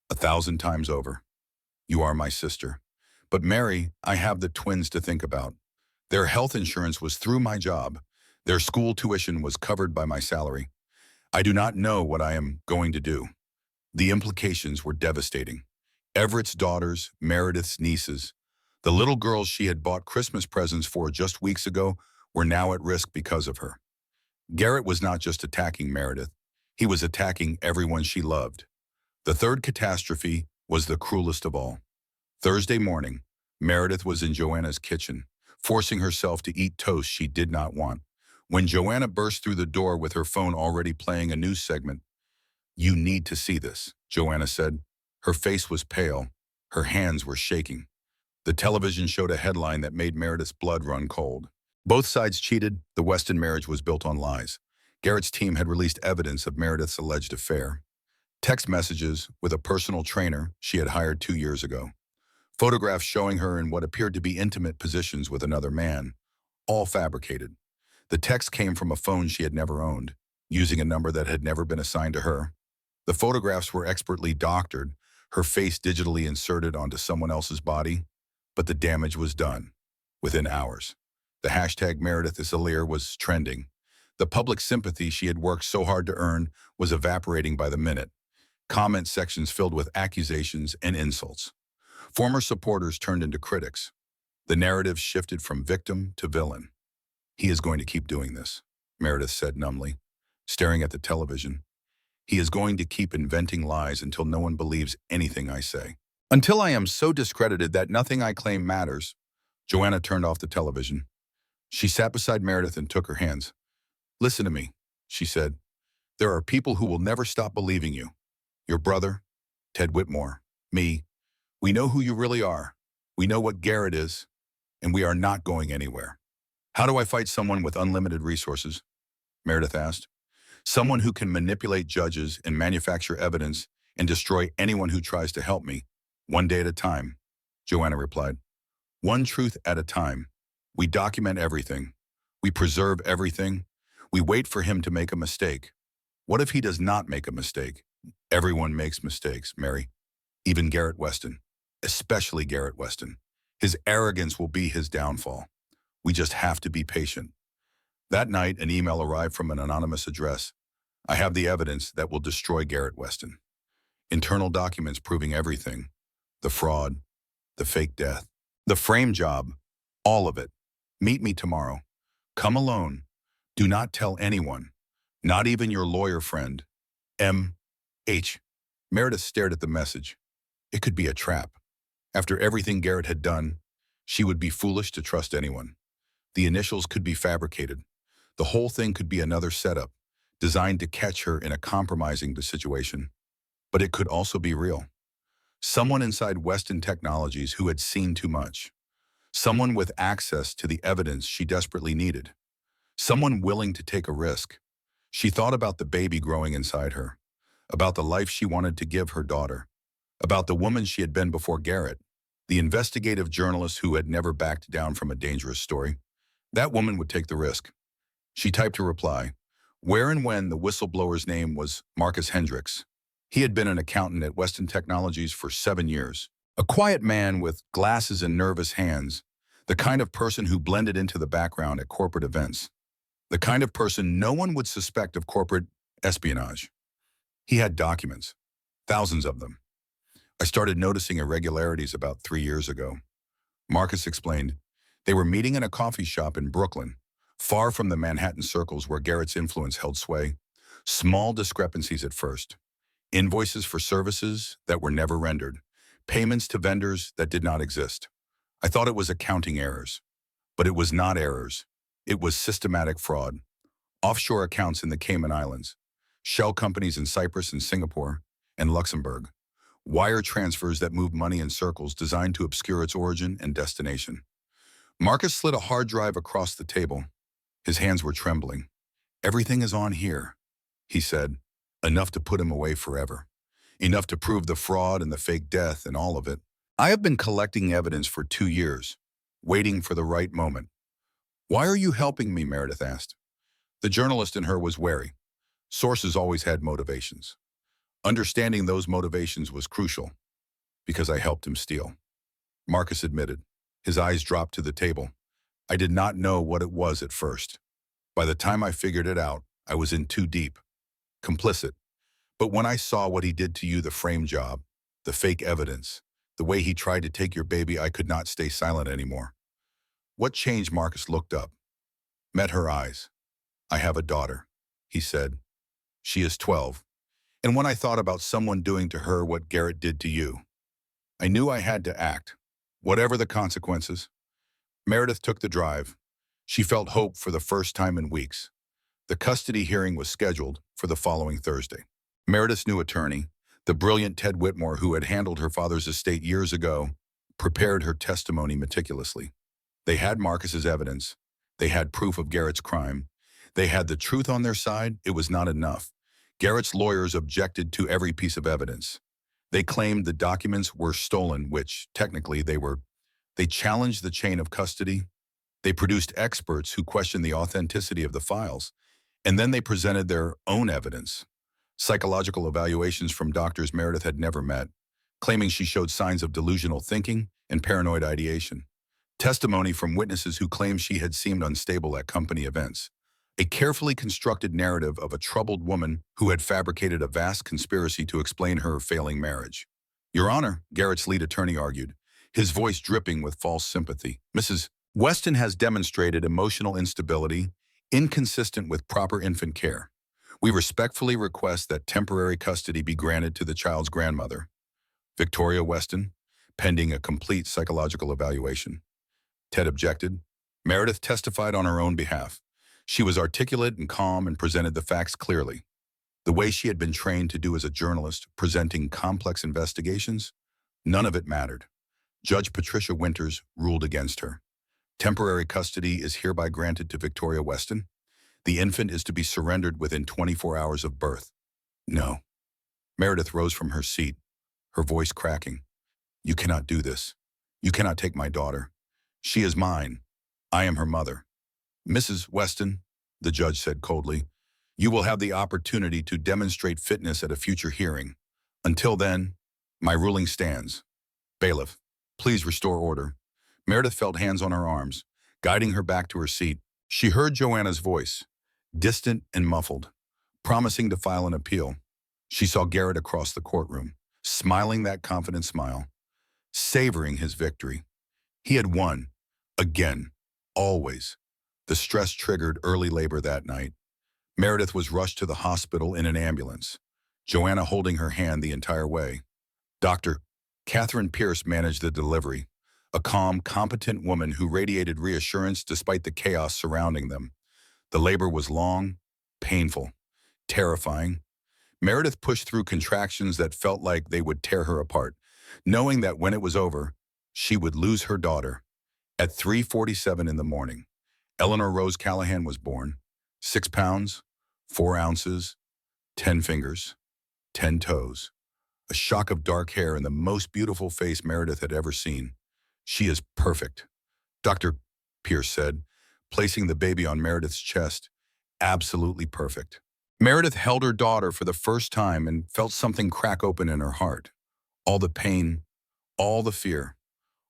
1,000 times over. You are my sister. But Mary, I have the twins to think about. Their health insurance was through my job. Their school tuition was covered by my salary. I do not know what I am going to do. The implications were devastating. Everett's daughters, Meredith's nieces, the little girls she had bought Christmas presents for just weeks ago were now at risk because of her. Garrett was not just attacking Meredith. He was attacking everyone she loved. The third catastrophe was the cruelest of all. Thursday morning, Meredith was in Joanna's kitchen, forcing herself to eat toast she did not want. When Joanna burst through the door with her phone already playing a news segment, "You need to see this," Joanna said. Her face was pale. Her hands were shaking. The television showed a headline that made Meredith's blood run cold. Both sides cheated. The Weston marriage was built on lies. Garrett's team had released evidence of Meredith's alleged affair. Text messages with a personal trainer she had hired 2 years ago. Photographs showing her in what appeared to be intimate positions with another man, all fabricated. The text came from a phone she had never owned, using a number that had never been assigned to her. The photographs were expertly doctored, her face digitally inserted onto someone else's body, but the damage was done within hours. The hashtag Meredith is a liar was trending. The public sympathy she had worked so hard to earn was evaporating by the minute. Comment sections filled with accusations and insults. Former supporters turned into critics. The narrative shifted from victim to villain. He is going to keep doing this, Meredith said numbly, staring at the television. He is going to keep inventing lies until no one believes anything I say. Until I am so discredited that nothing I claim matters. Joanna turned off the television. She sat beside Meredith and took her hands. Listen to me, she said. There are people who will never stop believing you. Your brother, Ted Whitmore, me. We know who you really are. We know what Garrett is, and we are not going anywhere. How do I fight someone with unlimited resources? Meredith asked. Someone who can manipulate judges and manufacture evidence and destroy anyone who tries to help me, one day at a time, Joanna replied. One truth at a time. We document everything. We preserve everything. We wait for him to make a mistake. What if he does not make a mistake? Everyone makes mistakes, Mary. Even Garrett Weston. Especially Garrett Weston. His arrogance will be his downfall. We just have to be patient. That night, an email arrived from an anonymous address. I have the evidence that will destroy Garrett Weston. Internal documents proving everything. The fraud, the fake death, the frame job, all of it. Meet me tomorrow. Come alone. Do not tell anyone, not even your lawyer friend. M.H. Meredith stared at the message. It could be a trap. After everything Garrett had done, she would be foolish to trust anyone. The initials could be fabricated. The whole thing could be another setup, designed to catch her in a compromising situation. But it could also be real. Someone inside Weston Technologies who had seen too much. Someone with access to the evidence she desperately needed. Someone willing to take a risk. She thought about the baby growing inside her, about the life she wanted to give her daughter, about the woman she had been before Garrett, the investigative journalist who had never backed down from a dangerous story. That woman would take the risk. She typed a reply, where and when the whistleblower's name was Marcus Hendricks. He had been an accountant at Weston Technologies for 7 years. A quiet man with glasses and nervous hands, the kind of person who blended into the background at corporate events. The kind of person no one would suspect of corporate espionage. He had documents, thousands of them. I started noticing irregularities about 3 years ago. Marcus explained. They were meeting in a coffee shop in Brooklyn, far from the Manhattan circles where Garrett's influence held sway. Small discrepancies at first. Invoices for services that were never rendered. Payments to vendors that did not exist. I thought it was accounting errors. But it was not errors. It was systematic fraud. Offshore accounts in the Cayman Islands. Shell companies in Cyprus and Singapore and Luxembourg. Wire transfers that moved money in circles designed to obscure its origin and destination. Marcus slid a hard drive across the table. His hands were trembling. Everything is on here, he said, enough to put him away forever. Enough to prove the fraud and the fake death and all of it. I have been collecting evidence for 2 years, waiting for the right moment. Why are you helping me? Meredith asked. The journalist in her was wary. Sources always had motivations. Understanding those motivations was crucial, because I helped him steal. Marcus admitted. His eyes dropped to the table. I did not know what it was at first. By the time I figured it out, I was in too deep. Complicit. But when I saw what he did to you, the frame job, the fake evidence, the way he tried to take your baby, I could not stay silent anymore. What changed? Marcus looked up, met her eyes. I have a daughter, he said. She is 12. And when I thought about someone doing to her what Garrett did to you, I knew I had to act, whatever the consequences. Meredith took the drive. She felt hope for the first time in weeks. The custody hearing was scheduled for the following Thursday. Meredith's new attorney, the brilliant Ted Whitmore who had handled her father's estate years ago, prepared her testimony meticulously. They had Marcus's evidence. They had proof of Garrett's crime. They had the truth on their side. It was not enough. Garrett's lawyers objected to every piece of evidence. They claimed the documents were stolen, which technically they were. They challenged the chain of custody. They produced experts who questioned the authenticity of the files. And then they presented their own evidence. Psychological evaluations from doctors Meredith had never met, claiming she showed signs of delusional thinking and paranoid ideation. Testimony from witnesses who claimed she had seemed unstable at company events. A carefully constructed narrative of a troubled woman who had fabricated a vast conspiracy to explain her failing marriage. Your Honor, Garrett's lead attorney argued, his voice dripping with false sympathy. Mrs. Weston has demonstrated emotional instability, inconsistent with proper infant care. We respectfully request that temporary custody be granted to the child's grandmother, Victoria Weston, pending a complete psychological evaluation. Ted objected. Meredith testified on her own behalf. She was articulate and calm and presented the facts clearly. The way she had been trained to do as a journalist, presenting complex investigations, none of it mattered. Judge Patricia Winters ruled against her. Temporary custody is hereby granted to Victoria Weston. The infant is to be surrendered within 24 hours of birth. No. Meredith rose from her seat, her voice cracking. You cannot do this. You cannot take my daughter. She is mine. I am her mother. Mrs. Weston, the judge said coldly, you will have the opportunity to demonstrate fitness at a future hearing. Until then, my ruling stands. Bailiff, please restore order. Meredith felt hands on her arms, guiding her back to her seat. She heard Joanna's voice, distant and muffled, promising to file an appeal. She saw Garrett across the courtroom, smiling that confident smile, savoring his victory. He had won. Again. Always. The stress triggered early labor that night. Meredith was rushed to the hospital in an ambulance, Joanna holding her hand the entire way. Dr. Catherine Pierce managed the delivery, a calm, competent woman who radiated reassurance despite the chaos surrounding them. The labor was long, painful, terrifying. Meredith pushed through contractions that felt like they would tear her apart, knowing that when it was over, she would lose her daughter. At 3:47 in the morning, Eleanor Rose Callahan was born. 6 pounds, 4 ounces, 10 fingers, 10 toes. A shock of dark hair and the most beautiful face Meredith had ever seen. She is perfect, Dr. Pierce said, placing the baby on Meredith's chest. Absolutely perfect. Meredith held her daughter for the first time and felt something crack open in her heart. All the pain, all the fear,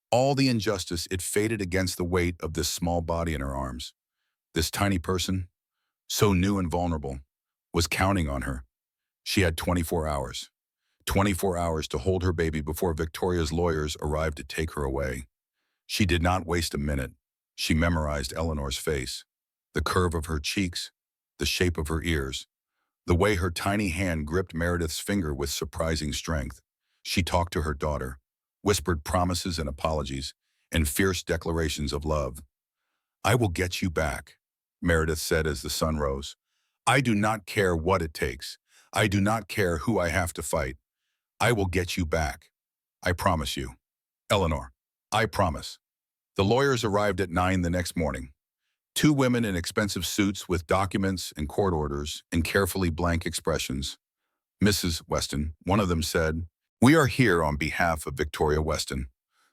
all the injustice, it faded against the weight of this small body in her arms. This tiny person, so new and vulnerable, was counting on her. She had 24 hours. 24 hours to hold her baby before Victoria's lawyers arrived to take her away. She did not waste a minute. She memorized Eleanor's face, the curve of her cheeks, the shape of her ears, the way her tiny hand gripped Meredith's finger with surprising strength. She talked to her daughter, whispered promises and apologies, and fierce declarations of love. I will get you back, Meredith said as the sun rose. I do not care what it takes. I do not care who I have to fight. I will get you back. I promise you. Eleanor, I promise. The lawyers arrived at 9 the next morning. 2 women in expensive suits with documents and court orders and carefully blank expressions. Mrs. Weston, one of them said, we are here on behalf of Victoria Weston.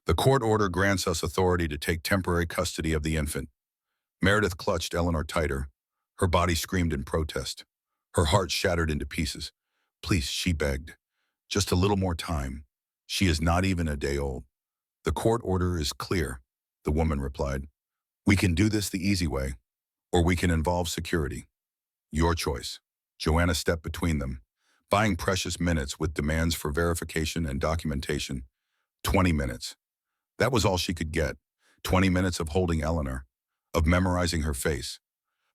The court order grants us authority to take temporary custody of the infant. Meredith clutched Eleanor tighter. Her body screamed in protest. Her heart shattered into pieces. Please, she begged. Just a little more time. She is not even a day old. The court order is clear, the woman replied. We can do this the easy way, or we can involve security. Your choice. Joanna stepped between them, buying precious minutes with demands for verification and documentation. 20 minutes. That was all she could get. 20 minutes of holding Eleanor, of memorizing her face,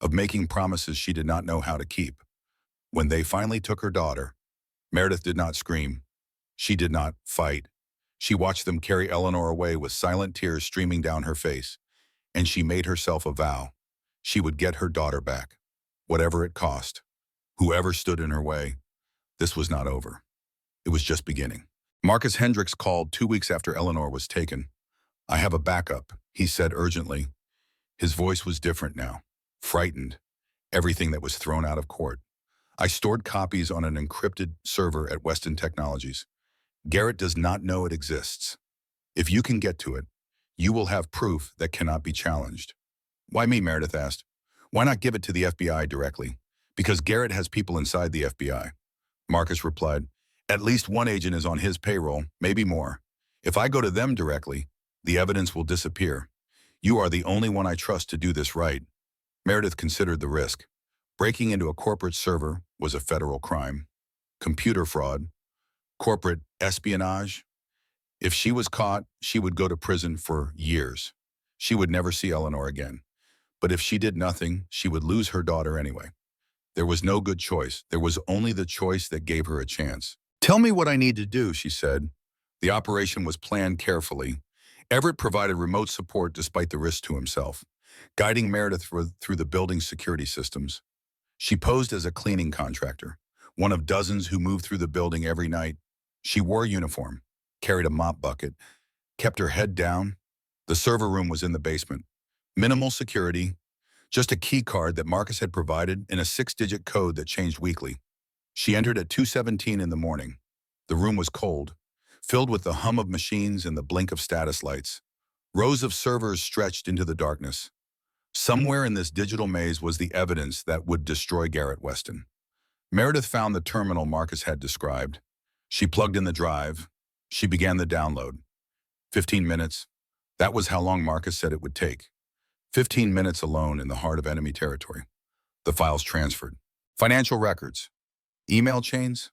of making promises she did not know how to keep. When they finally took her daughter, Meredith did not scream. She did not fight. She watched them carry Eleanor away with silent tears streaming down her face, and she made herself a vow. She would get her daughter back, whatever it cost. Whoever stood in her way. This was not over. It was just beginning. Marcus Hendricks called 2 weeks after Eleanor was taken. I have a backup, he said urgently. His voice was different now, frightened, everything that was thrown out of court. I stored copies on an encrypted server at Weston Technologies. Garrett does not know it exists. If you can get to it, you will have proof that cannot be challenged. Why me, Meredith asked. Why not give it to the FBI directly? Because Garrett has people inside the FBI. Marcus replied, at least one agent is on his payroll, maybe more. If I go to them directly, the evidence will disappear. You are the only one I trust to do this right. Meredith considered the risk. Breaking into a corporate server was a federal crime. Computer fraud, corporate espionage. If she was caught, she would go to prison for years. She would never see Eleanor again. But if she did nothing, she would lose her daughter anyway. There was no good choice. There was only the choice that gave her a chance. Tell me what I need to do, she said. The operation was planned carefully. Everett provided remote support despite the risk to himself, guiding Meredith through the building's security systems. She posed as a cleaning contractor, one of dozens who moved through the building every night. She wore a uniform, carried a mop bucket, kept her head down. The server room was in the basement. Minimal security, just a key card that Marcus had provided and a 6-digit code that changed weekly. She entered at 2:17 in the morning. The room was cold, filled with the hum of machines and the blink of status lights. Rows of servers stretched into the darkness. Somewhere in this digital maze was the evidence that would destroy Garrett Weston. Meredith found the terminal Marcus had described. She plugged in the drive. She began the download. 15 minutes. That was how long Marcus said it would take. 15 minutes alone in the heart of enemy territory. The files transferred. Financial records, email chains,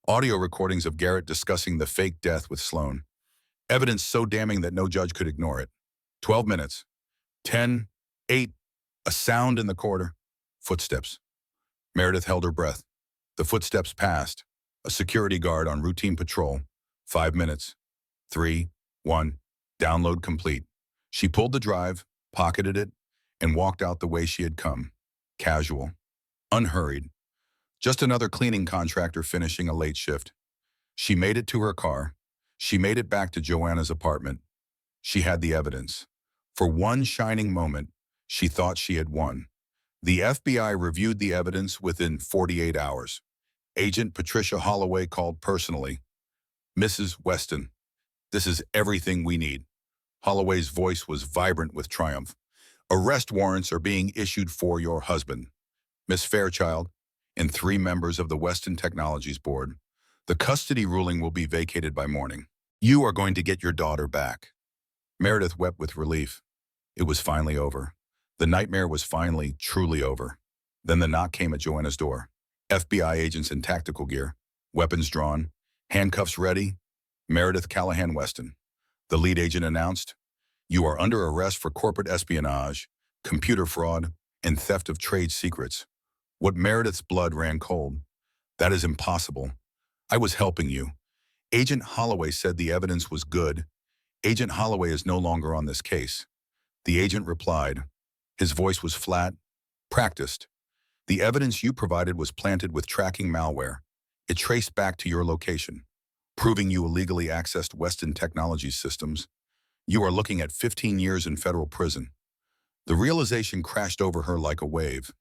audio recordings of Garrett discussing the fake death with Sloan. Evidence so damning that no judge could ignore it. 12 minutes. 10, 8, a sound in the corridor. Footsteps. Meredith held her breath. The footsteps passed. A security guard on routine patrol. 5 minutes. 3, 1, download complete. She pulled the drive, pocketed it, and walked out the way she had come. Casual. Unhurried. Just another cleaning contractor finishing a late shift. She made it to her car. She made it back to Joanna's apartment. She had the evidence. For one shining moment, she thought she had won. The FBI reviewed the evidence within 48 hours. Agent Patricia Holloway called personally. "Mrs. Weston, this is everything we need." Holloway's voice was vibrant with triumph. "Arrest warrants are being issued for your husband, Miss Fairchild, and 3 members of the Weston Technologies Board. The custody ruling will be vacated by morning. You are going to get your daughter back." Meredith wept with relief. It was finally over. The nightmare was finally, truly over. Then the knock came at Joanna's door. FBI agents in tactical gear, weapons drawn, handcuffs ready. Meredith Callahan Weston. The lead agent announced, "You are under arrest for corporate espionage, computer fraud, and theft of trade secrets." What Meredith's blood ran cold. "That is impossible. I was helping you." Agent Holloway said the evidence was good. Agent Holloway is no longer on this case. The agent replied. His voice was flat, practiced. "The evidence you provided was planted with tracking malware. It traced back to your location, proving you illegally accessed Weston Technologies systems. You are looking at 15 years in federal prison." The realization crashed over her like a wave.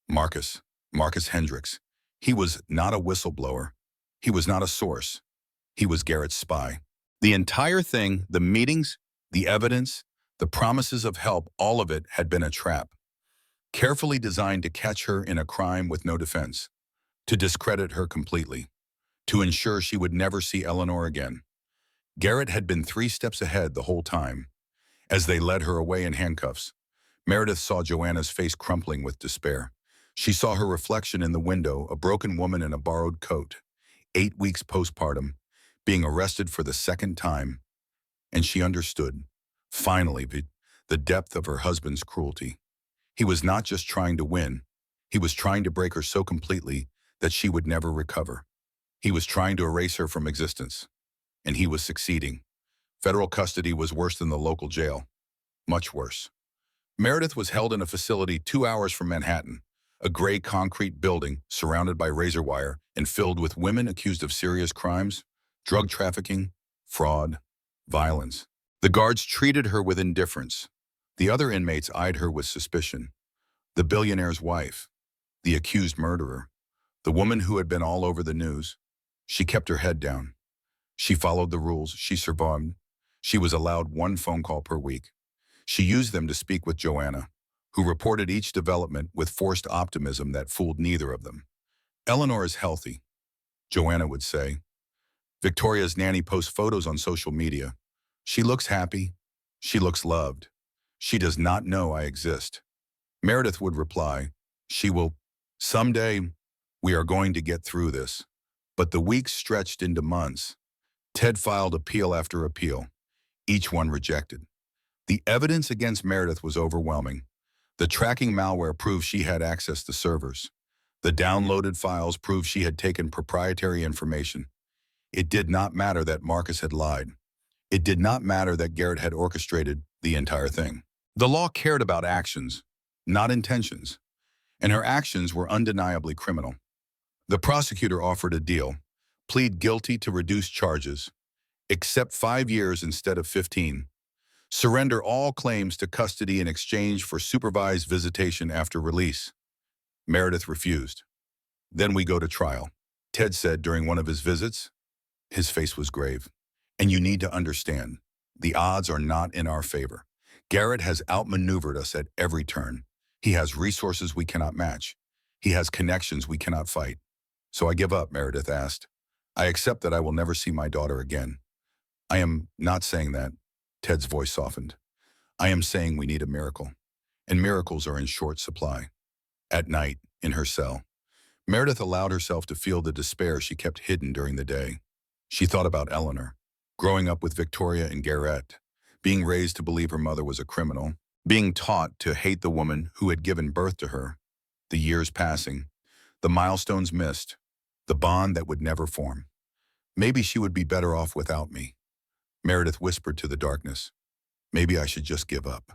Marcus Hendricks. He was not a whistleblower. He was not a source. He was Garrett's spy. The entire thing, the meetings, the evidence, the promises of help, all of it had been a trap. Carefully designed to catch her in a crime with no defense, to discredit her completely, to ensure she would never see Eleanor again. Garrett had been 3 steps ahead the whole time. As they led her away in handcuffs, Meredith saw Joanna's face crumpling with despair. She saw her reflection in the window, a broken woman in a borrowed coat, 8 weeks postpartum, being arrested for the 2nd time. And she understood, finally, the depth of her husband's cruelty. He was not just trying to win. He was trying to break her so completely that she would never recover. He was trying to erase her from existence. And he was succeeding. Federal custody was worse than the local jail. Much worse. Meredith was held in a facility 2 hours from Manhattan, a gray concrete building surrounded by razor wire and filled with women accused of serious crimes, drug trafficking, fraud, violence. The guards treated her with indifference. The other inmates eyed her with suspicion. The billionaire's wife, the accused murderer, the woman who had been all over the news. She kept her head down. She followed the rules. She survived. She was allowed 1 phone call per week. She used them to speak with Joanna, who reported each development with forced optimism that fooled neither of them. "Eleanor is healthy," Joanna would say. "Victoria's nanny posts photos on social media. She looks happy. She looks loved. She does not know I exist." Meredith would reply, "She will. Someday, we are going to get through this." But the weeks stretched into months. Ted filed appeal after appeal, each one rejected. The evidence against Meredith was overwhelming. The tracking malware proved she had access to servers. The downloaded files proved she had taken proprietary information. It did not matter that Marcus had lied. It did not matter that Garrett had orchestrated the entire thing. The law cared about actions, not intentions, and her actions were undeniably criminal. The prosecutor offered a deal: plead guilty to reduced charges, accept 5 years instead of 15. Surrender all claims to custody in exchange for supervised visitation after release. Meredith refused. Then we go to trial. Ted said during one of his visits. His face was grave. And you need to understand, the odds are not in our favor. Garrett has outmaneuvered us at every turn. He has resources we cannot match. He has connections we cannot fight. So I give up, Meredith asked. I accept that I will never see my daughter again. I am not saying that. Ted's voice softened. I am saying we need a miracle. And miracles are in short supply. At night, in her cell, Meredith allowed herself to feel the despair she kept hidden during the day. She thought about Eleanor, growing up with Victoria and Garrett, being raised to believe her mother was a criminal, being taught to hate the woman who had given birth to her, the years passing, the milestones missed, the bond that would never form. Maybe she would be better off without me. Meredith whispered to the darkness. Maybe I should just give up.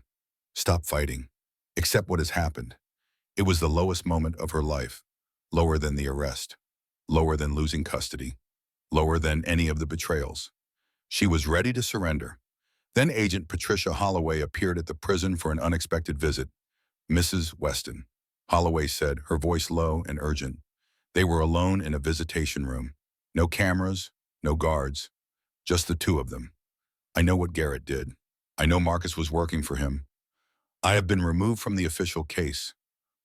Stop fighting. Accept what has happened. It was the lowest moment of her life, lower than the arrest, lower than losing custody, lower than any of the betrayals. She was ready to surrender. Then Agent Patricia Holloway appeared at the prison for an unexpected visit. Mrs. Weston, Holloway said, her voice low and urgent. They were alone in a visitation room. No cameras, no guards, just the two of them. I know what Garrett did. I know Marcus was working for him. I have been removed from the official case,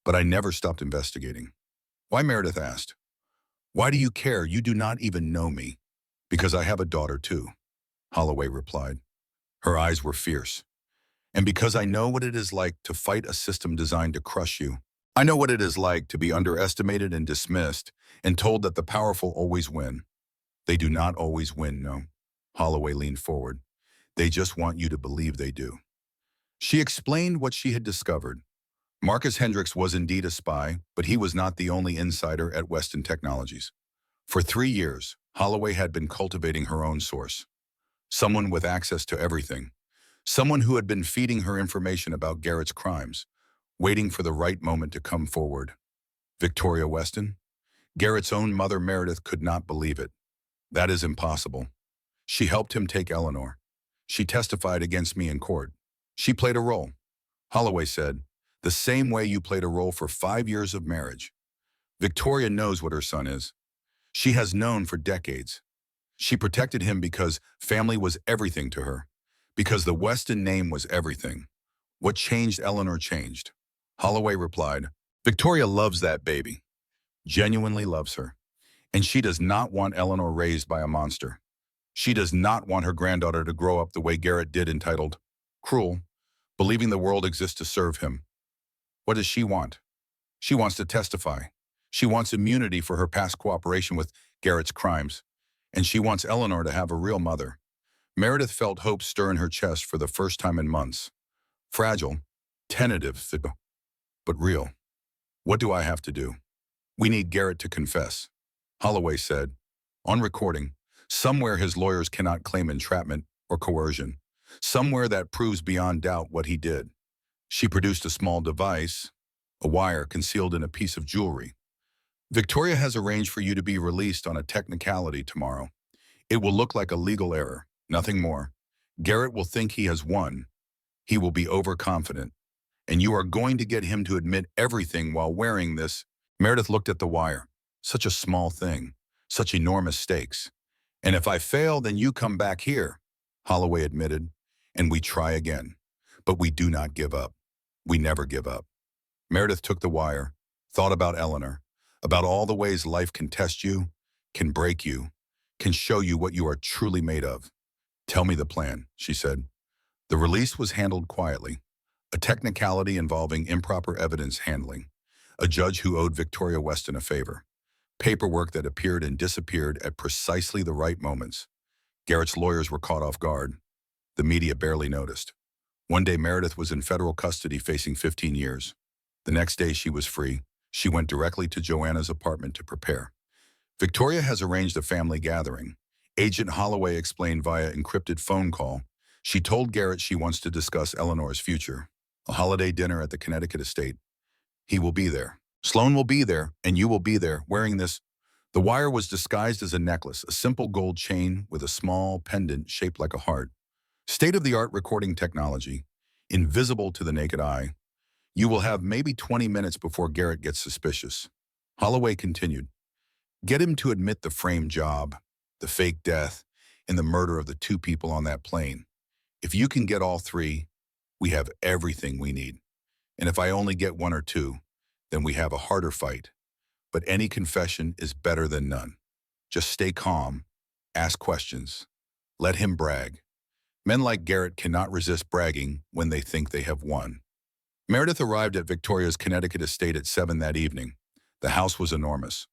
but I never stopped investigating. Why, Meredith asked. Why do you care? You do not even know me. Because I have a daughter too, Holloway replied. Her eyes were fierce. And because I know what it is like to fight a system designed to crush you. I know what it is like to be underestimated and dismissed and told that the powerful always win. They do not always win, no. Holloway leaned forward. They just want you to believe they do. She explained what she had discovered. Marcus Hendricks was indeed a spy, but he was not the only insider at Weston Technologies. For 3 years, Holloway had been cultivating her own source. Someone with access to everything. Someone who had been feeding her information about Garrett's crimes, waiting for the right moment to come forward. Victoria Weston? Garrett's own mother Meredith could not believe it. That is impossible. She helped him take Eleanor. She testified against me in court. She played a role. Holloway said, the same way you played a role for 5 years of marriage. Victoria knows what her son is. She has known for decades. She protected him because family was everything to her, because the Weston name was everything. What changed Eleanor changed. Holloway replied, Victoria loves that baby, genuinely loves her, and she does not want Eleanor raised by a monster. She does not want her granddaughter to grow up the way Garrett did, entitled, cruel, believing the world exists to serve him. What does she want? She wants to testify. She wants immunity for her past cooperation with Garrett's crimes. And she wants Eleanor to have a real mother. Meredith felt hope stir in her chest for the first time in months. Fragile, tentative, but real. What do I have to do? We need Garrett to confess. Holloway said, on recording, somewhere his lawyers cannot claim entrapment or coercion. Somewhere that proves beyond doubt what he did. She produced a small device, a wire concealed in a piece of jewelry. Victoria has arranged for you to be released on a technicality tomorrow. It will look like a legal error, nothing more. Garrett will think he has won. He will be overconfident. And you are going to get him to admit everything while wearing this. Meredith looked at the wire. Such a small thing, such enormous stakes. And if I fail, then you come back here, Holloway admitted, and we try again. But we do not give up. We never give up. Meredith took the wire, thought about Eleanor, about all the ways life can test you, can break you, can show you what you are truly made of. Tell me the plan, she said. The release was handled quietly, a technicality involving improper evidence handling, a judge who owed Victoria Weston a favor, paperwork that appeared and disappeared at precisely the right moments. Garrett's lawyers were caught off guard. The media barely noticed. One day Meredith was in federal custody facing 15 years. The next day she was free. She went directly to Joanna's apartment to prepare. Victoria has arranged a family gathering. Agent Holloway explained via encrypted phone call. She told Garrett she wants to discuss Eleanor's future. A holiday dinner at the Connecticut estate. He will be there. Sloan will be there, and you will be there, wearing this. The wire was disguised as a necklace, a simple gold chain with a small pendant shaped like a heart. State-of-the-art recording technology, invisible to the naked eye. You will have maybe 20 minutes before Garrett gets suspicious. Holloway continued. Get him to admit the frame job, the fake death, and the murder of the two people on that plane. If you can get all three, we have everything we need. And if I only get one or two, then we have a harder fight. But any confession is better than none. Just stay calm, ask questions, let him brag. Men like Garrett cannot resist bragging when they think they have won. Meredith arrived at Victoria's Connecticut estate at 7 that evening. The house was enormous.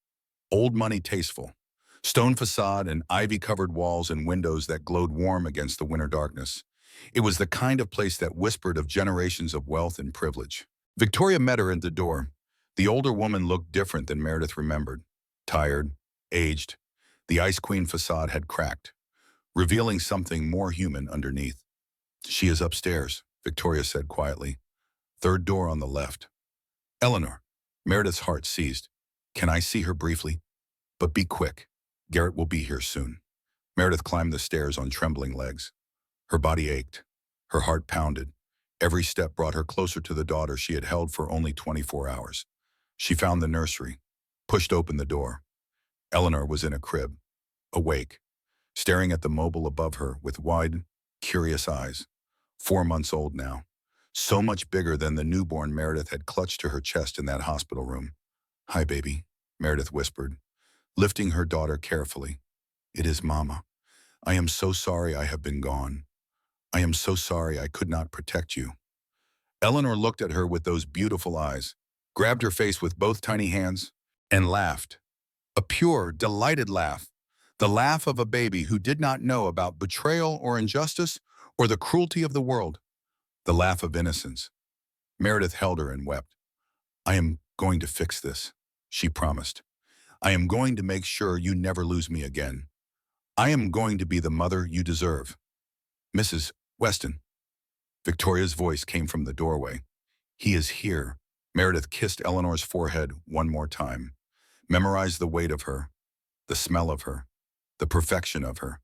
Old money tasteful. Stone facade and ivy-covered walls and windows that glowed warm against the winter darkness. It was the kind of place that whispered of generations of wealth and privilege. Victoria met her at the door. The older woman looked different than Meredith remembered. Tired, aged. The Ice Queen facade had cracked, revealing something more human underneath. She is upstairs, Victoria said quietly. Third door on the left. Eleanor. Meredith's heart seized. Can I see her briefly? But be quick. Garrett will be here soon. Meredith climbed the stairs on trembling legs. Her body ached. Her heart pounded. Every step brought her closer to the daughter she had held for only 24 hours. She found the nursery, pushed open the door. Eleanor was in a crib, awake, staring at the mobile above her with wide, curious eyes. 4 months old now. So much bigger than the newborn Meredith had clutched to her chest in that hospital room. Hi, baby, Meredith whispered, lifting her daughter carefully. It is Mama. I am so sorry I have been gone. I am so sorry I could not protect you. Eleanor looked at her with those beautiful eyes, grabbed her face with both tiny hands, and laughed. A pure, delighted laugh. The laugh of a baby who did not know about betrayal or injustice or the cruelty of the world. The laugh of innocence. Meredith held her and wept. I am going to fix this, she promised. I am going to make sure you never lose me again. I am going to be the mother you deserve. Mrs. Weston. Victoria's voice came from the doorway. He is here. Meredith kissed Eleanor's forehead one more time. Memorized the weight of her, the smell of her, the perfection of her.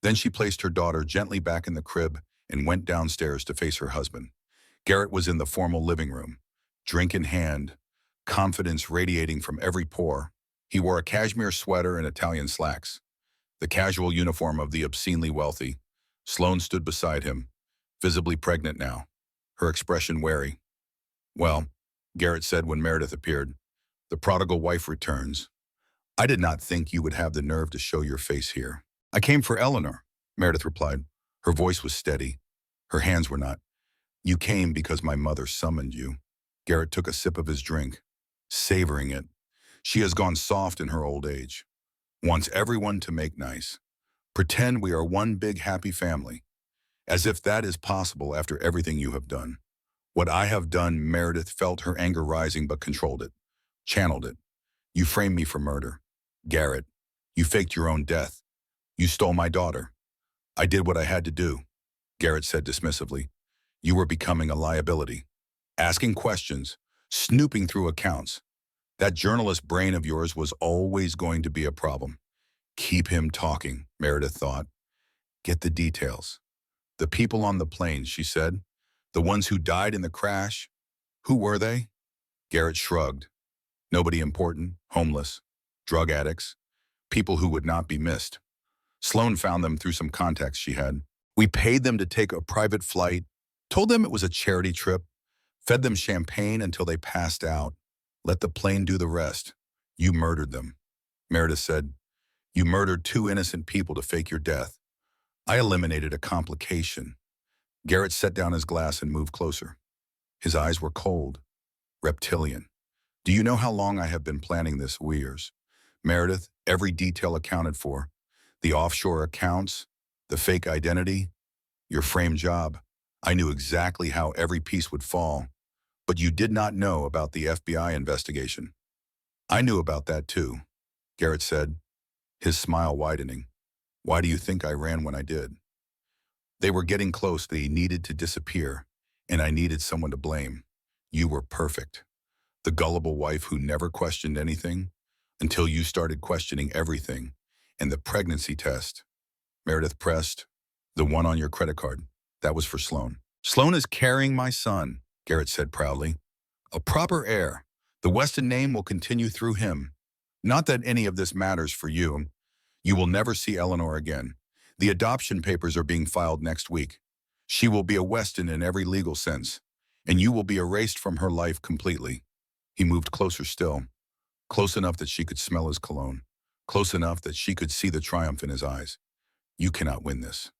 Then she placed her daughter gently back in the crib and went downstairs to face her husband. Garrett was in the formal living room, drink in hand, confidence radiating from every pore. He wore a cashmere sweater and Italian slacks, the casual uniform of the obscenely wealthy. Sloane stood beside him, visibly pregnant now, her expression wary. Well, Garrett said when Meredith appeared, the prodigal wife returns. I did not think you would have the nerve to show your face here. I came for Eleanor, Meredith replied. Her voice was steady. Her hands were not. You came because my mother summoned you. Garrett took a sip of his drink, savoring it. She has gone soft in her old age. Wants everyone to make nice. Pretend we are one big happy family. As if that is possible after everything you have done. What I have done, Meredith felt her anger rising but controlled it, channeled it. You framed me for murder. Garrett, you faked your own death. You stole my daughter. I did what I had to do, Garrett said dismissively. You were becoming a liability. Asking questions, snooping through accounts. That journalist brain of yours was always going to be a problem. Keep him talking, Meredith thought. Get the details. The people on the plane, she said. The ones who died in the crash. Who were they? Garrett shrugged. Nobody important, homeless, drug addicts, people who would not be missed. Sloane found them through some contacts she had. We paid them to take a private flight, told them it was a charity trip, fed them champagne until they passed out. Let the plane do the rest. You murdered them. Meredith said, you murdered 2 innocent people to fake your death. I eliminated a complication. Garrett set down his glass and moved closer. His eyes were cold, reptilian. Do you know how long I have been planning this, Weirs? Meredith, every detail accounted for. The offshore accounts, the fake identity, your frame job. I knew exactly how every piece would fall. But you did not know about the FBI investigation. I knew about that too, Garrett said, his smile widening. Why do you think I ran when I did? They were getting close. They needed to disappear, and I needed someone to blame. You were perfect. The gullible wife who never questioned anything until you started questioning everything. And the pregnancy test, Meredith pressed, the one on your credit card. That was for Sloan. Sloan is carrying my son, Garrett said proudly. A proper heir. The Weston name will continue through him. Not that any of this matters for you. You will never see Eleanor again. The adoption papers are being filed next week. She will be a Weston in every legal sense, and you will be erased from her life completely. He moved closer still, close enough that she could smell his cologne, close enough that she could see the triumph in his eyes. You cannot win this,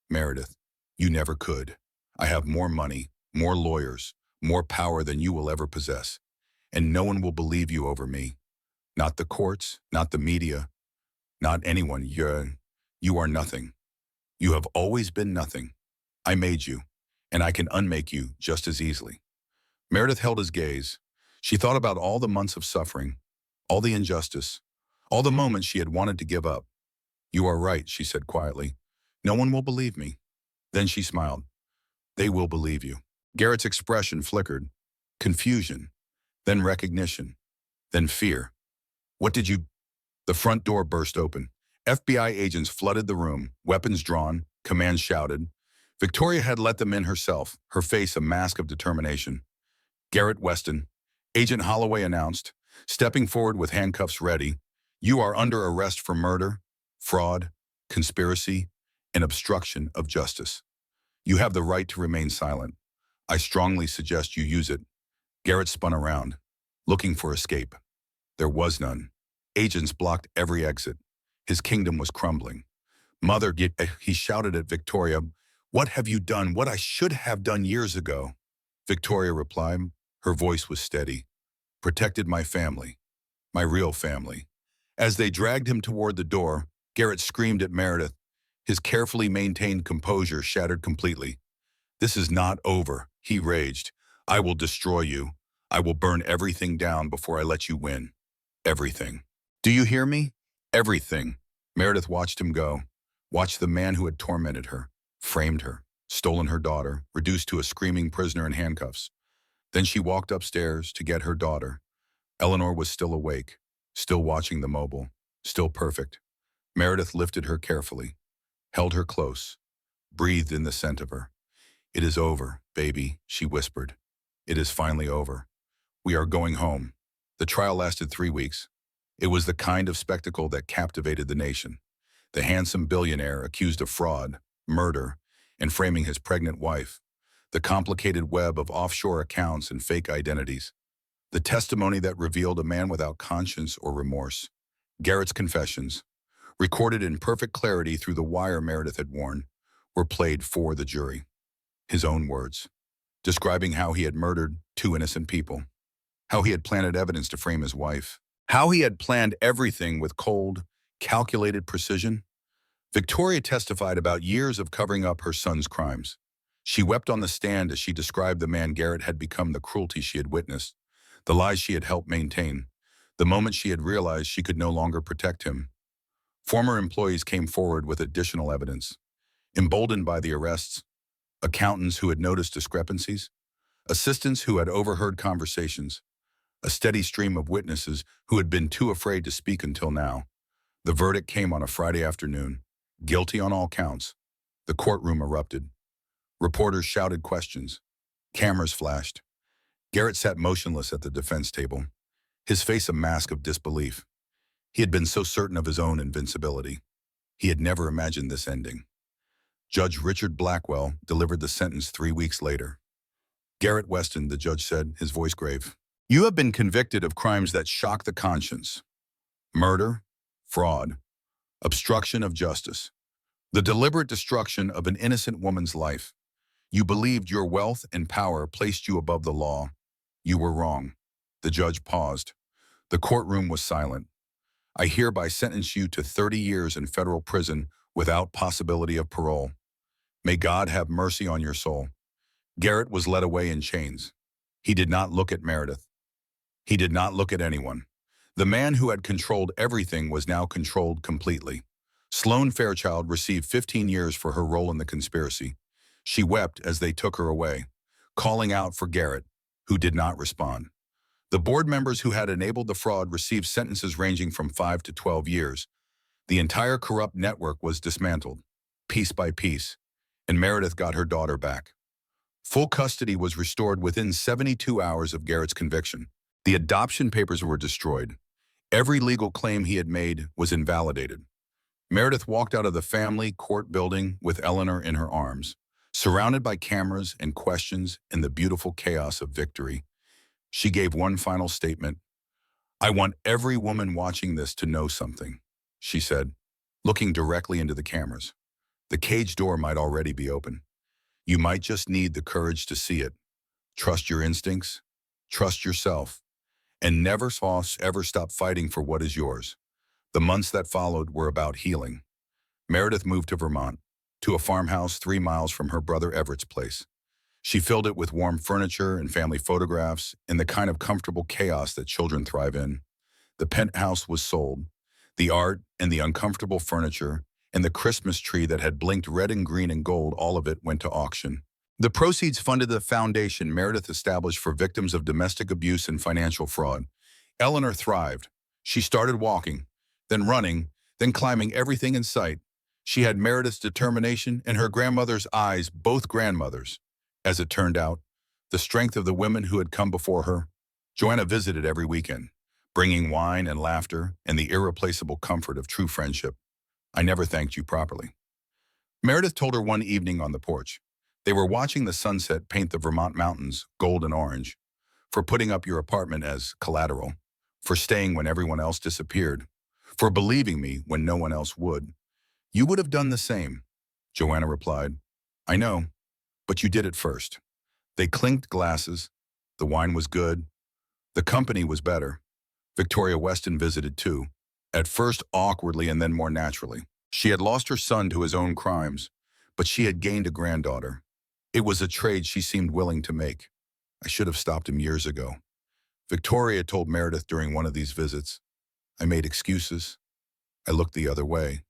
Meredith. You never could. I have more money, more lawyers, more power than you will ever possess, and no one will believe you over me. Not the courts, not the media, not anyone. You are nothing. You have always been nothing. I made you, and I can unmake you just as easily. Meredith held his gaze. She thought about all the months of suffering, all the injustice, all the moments she had wanted to give up. You are right, she said quietly. No one will believe me. Then she smiled. They will believe you. Garrett's expression flickered. Confusion, then recognition, then fear. What did you... The front door burst open. FBI agents flooded the room, weapons drawn, commands shouted. Victoria had let them in herself, her face a mask of determination. Garrett Weston, Agent Holloway announced, stepping forward with handcuffs ready. You are under arrest for murder, fraud, conspiracy, and obstruction of justice. You have the right to remain silent. I strongly suggest you use it. Garrett spun around, looking for escape. There was none. Agents blocked every exit. His kingdom was crumbling. Mother, he shouted at Victoria. What have you done? What I should have done years ago. Victoria replied. Her voice was steady. Protected my family. My real family. As they dragged him toward the door, Garrett screamed at Meredith. His carefully maintained composure shattered completely. This is not over, he raged. I will destroy you. I will burn everything down before I let you win. Everything. Do you hear me? Everything. Meredith watched him go. Watched the man who had tormented her, framed her, stolen her daughter, reduced to a screaming prisoner in handcuffs. Then she walked upstairs to get her daughter. Eleanor was still awake, still watching the mobile, still perfect. Meredith lifted her carefully, held her close, breathed in the scent of her. It is over, baby, she whispered. It is finally over. We are going home. The trial lasted 3 weeks. It was the kind of spectacle that captivated the nation. The handsome billionaire accused of fraud, murder, and framing his pregnant wife. The complicated web of offshore accounts and fake identities. The testimony that revealed a man without conscience or remorse. Garrett's confessions, recorded in perfect clarity through the wire Meredith had worn, were played for the jury. His own words, describing how he had murdered 2 innocent people, how he had planted evidence to frame his wife, how he had planned everything with cold, calculated precision. Victoria testified about years of covering up her son's crimes. She wept on the stand as she described the man Garrett had become, the cruelty she had witnessed, the lies she had helped maintain, the moment she had realized she could no longer protect him. Former employees came forward with additional evidence, emboldened by the arrests, accountants who had noticed discrepancies, assistants who had overheard conversations, a steady stream of witnesses who had been too afraid to speak until now. The verdict came on a Friday afternoon, guilty on all counts. The courtroom erupted. Reporters shouted questions. Cameras flashed. Garrett sat motionless at the defense table, his face a mask of disbelief. He had been so certain of his own invincibility. He had never imagined this ending. Judge Richard Blackwell delivered the sentence 3 weeks later. Garrett Weston, the judge said, his voice grave. You have been convicted of crimes that shock the conscience. Murder, fraud, obstruction of justice, the deliberate destruction of an innocent woman's life. You believed your wealth and power placed you above the law. You were wrong. The judge paused. The courtroom was silent. I hereby sentence you to 30 years in federal prison without possibility of parole. May God have mercy on your soul. Garrett was led away in chains. He did not look at Meredith. He did not look at anyone. The man who had controlled everything was now controlled completely. Sloan Fairchild received 15 years for her role in the conspiracy. She wept as they took her away, calling out for Garrett, who did not respond. The board members who had enabled the fraud received sentences ranging from 5 to 12 years. The entire corrupt network was dismantled, piece by piece. and Meredith got her daughter back. Full custody was restored within 72 hours of Garrett's conviction. The adoption papers were destroyed. Every legal claim he had made was invalidated. Meredith walked out of the family court building with Eleanor in her arms, surrounded by cameras and questions in the beautiful chaos of victory. She gave one final statement. "I want every woman watching this to know something," she said, looking directly into the cameras. "The cage door might already be open. You might just need the courage to see it. Trust your instincts, trust yourself, and ever stop fighting for what is yours." The months that followed were about healing. Meredith moved to Vermont, to a farmhouse 3 miles from her brother Everett's place. She filled it with warm furniture and family photographs and the kind of comfortable chaos that children thrive in. The penthouse was sold. The art and the uncomfortable furniture and the Christmas tree that had blinked red and green and gold, all of it went to auction. The proceeds funded the foundation Meredith established for victims of domestic abuse and financial fraud. Eleanor thrived. She started walking, then running, then climbing everything in sight. She had Meredith's determination and her grandmother's eyes, both grandmothers. As it turned out, the strength of the women who had come before her. Joanna visited every weekend, bringing wine and laughter and the irreplaceable comfort of true friendship. "I never thanked you properly," Meredith told her one evening on the porch. They were watching the sunset paint the Vermont mountains gold and orange. "For putting up your apartment as collateral, for staying when everyone else disappeared, for believing me when no one else would. You would have done the same," Joanna replied. "I know, but you did it first." They clinked glasses. The wine was good. The company was better. Victoria Weston visited too, at first awkwardly and then more naturally. She had lost her son to his own crimes, but she had gained a granddaughter. It was a trade she seemed willing to make. "I should have stopped him years ago," Victoria told Meredith during one of these visits. "I made excuses. I looked the other way.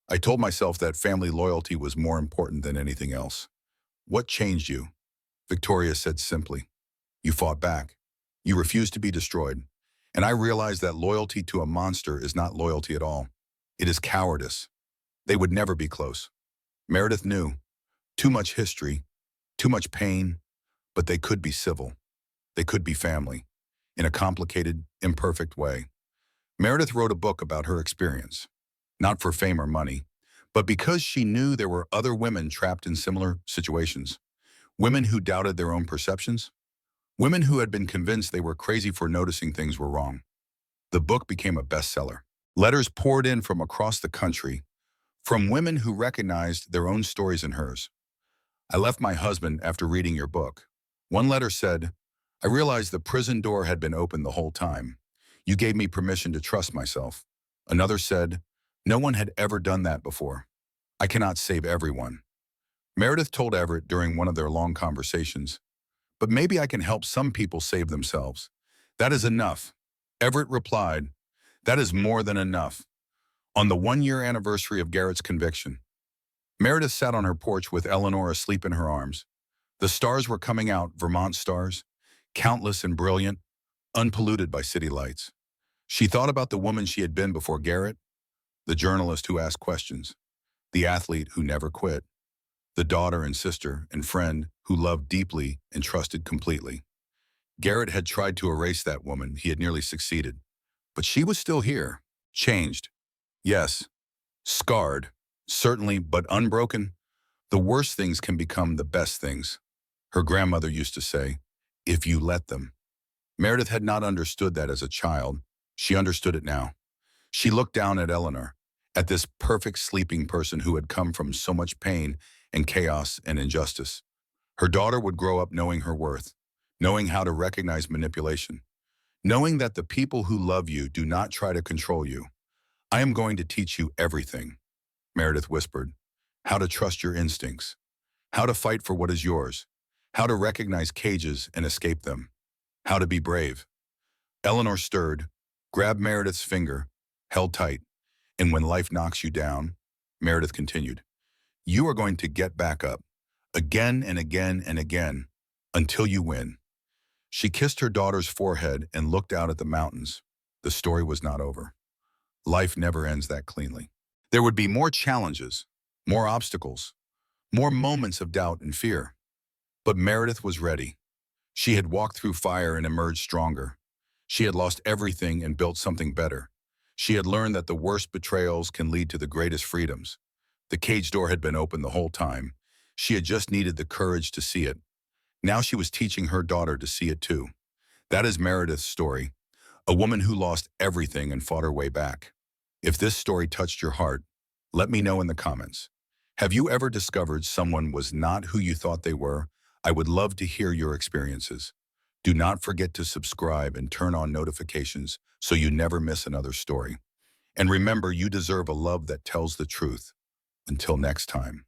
I told myself that family loyalty was more important than anything else." "What changed you?" Victoria said simply. "You fought back. You refused to be destroyed. And I realized that loyalty to a monster is not loyalty at all. It is cowardice. They would never be close." Meredith knew. Too much history, too much pain, but they could be civil. They could be family, in a complicated, imperfect way. Meredith wrote a book about her experience, not for fame or money, but because she knew there were other women trapped in similar situations. Women who doubted their own perceptions. Women who had been convinced they were crazy for noticing things were wrong. The book became a bestseller. Letters poured in from across the country, from women who recognized their own stories in hers. "I left my husband after reading your book." One letter said, "I realized the prison door had been open the whole time. You gave me permission to trust myself." Another said, "No one had ever done that before. I cannot save everyone." Meredith told Everett during one of their long conversations, "But maybe I can help some people save themselves. That is enough." Everett replied, "That is more than enough." On the 1-year anniversary of Garrett's conviction, Meredith sat on her porch with Eleanor asleep in her arms. The stars were coming out, Vermont stars, countless and brilliant, unpolluted by city lights. She thought about the woman she had been before Garrett, the journalist who asked questions, the athlete who never quit, the daughter and sister and friend who loved deeply and trusted completely. Garrett had tried to erase that woman. He had nearly succeeded. But she was still here, changed. Yes, scarred, certainly, but unbroken. The worst things can become the best things, her grandmother used to say, if you let them. Meredith had not understood that as a child. She understood it now. She looked down at Eleanor, at this perfect sleeping person who had come from so much pain and chaos and injustice. Her daughter would grow up knowing her worth, knowing how to recognize manipulation, knowing that the people who love you do not try to control you. "I am going to teach you everything," Meredith whispered. "How to trust your instincts, how to fight for what is yours, how to recognize cages and escape them, how to be brave." Eleanor stirred, grabbed Meredith's finger, held tight. "And when life knocks you down," Meredith continued, "you are going to get back up, again and again and again, until you win." She kissed her daughter's forehead and looked out at the mountains. The story was not over. Life never ends that cleanly. There would be more challenges, more obstacles, More moments of doubt and fear. But Meredith was ready. She had walked through fire and emerged stronger. She had lost everything and built something better. She had learned that the worst betrayals can lead to the greatest freedoms. The cage door had been open the whole time. She had just needed the courage to see it. Now she was teaching her daughter to see it too. That is Meredith's story, a woman who lost everything and fought her way back. If this story touched your heart, let me know in the comments. Have you ever discovered someone was not who you thought they were? I would love to hear your experiences. Do not forget to subscribe and turn on notifications so you never miss another story. And remember, you deserve a love that tells the truth. Until next time.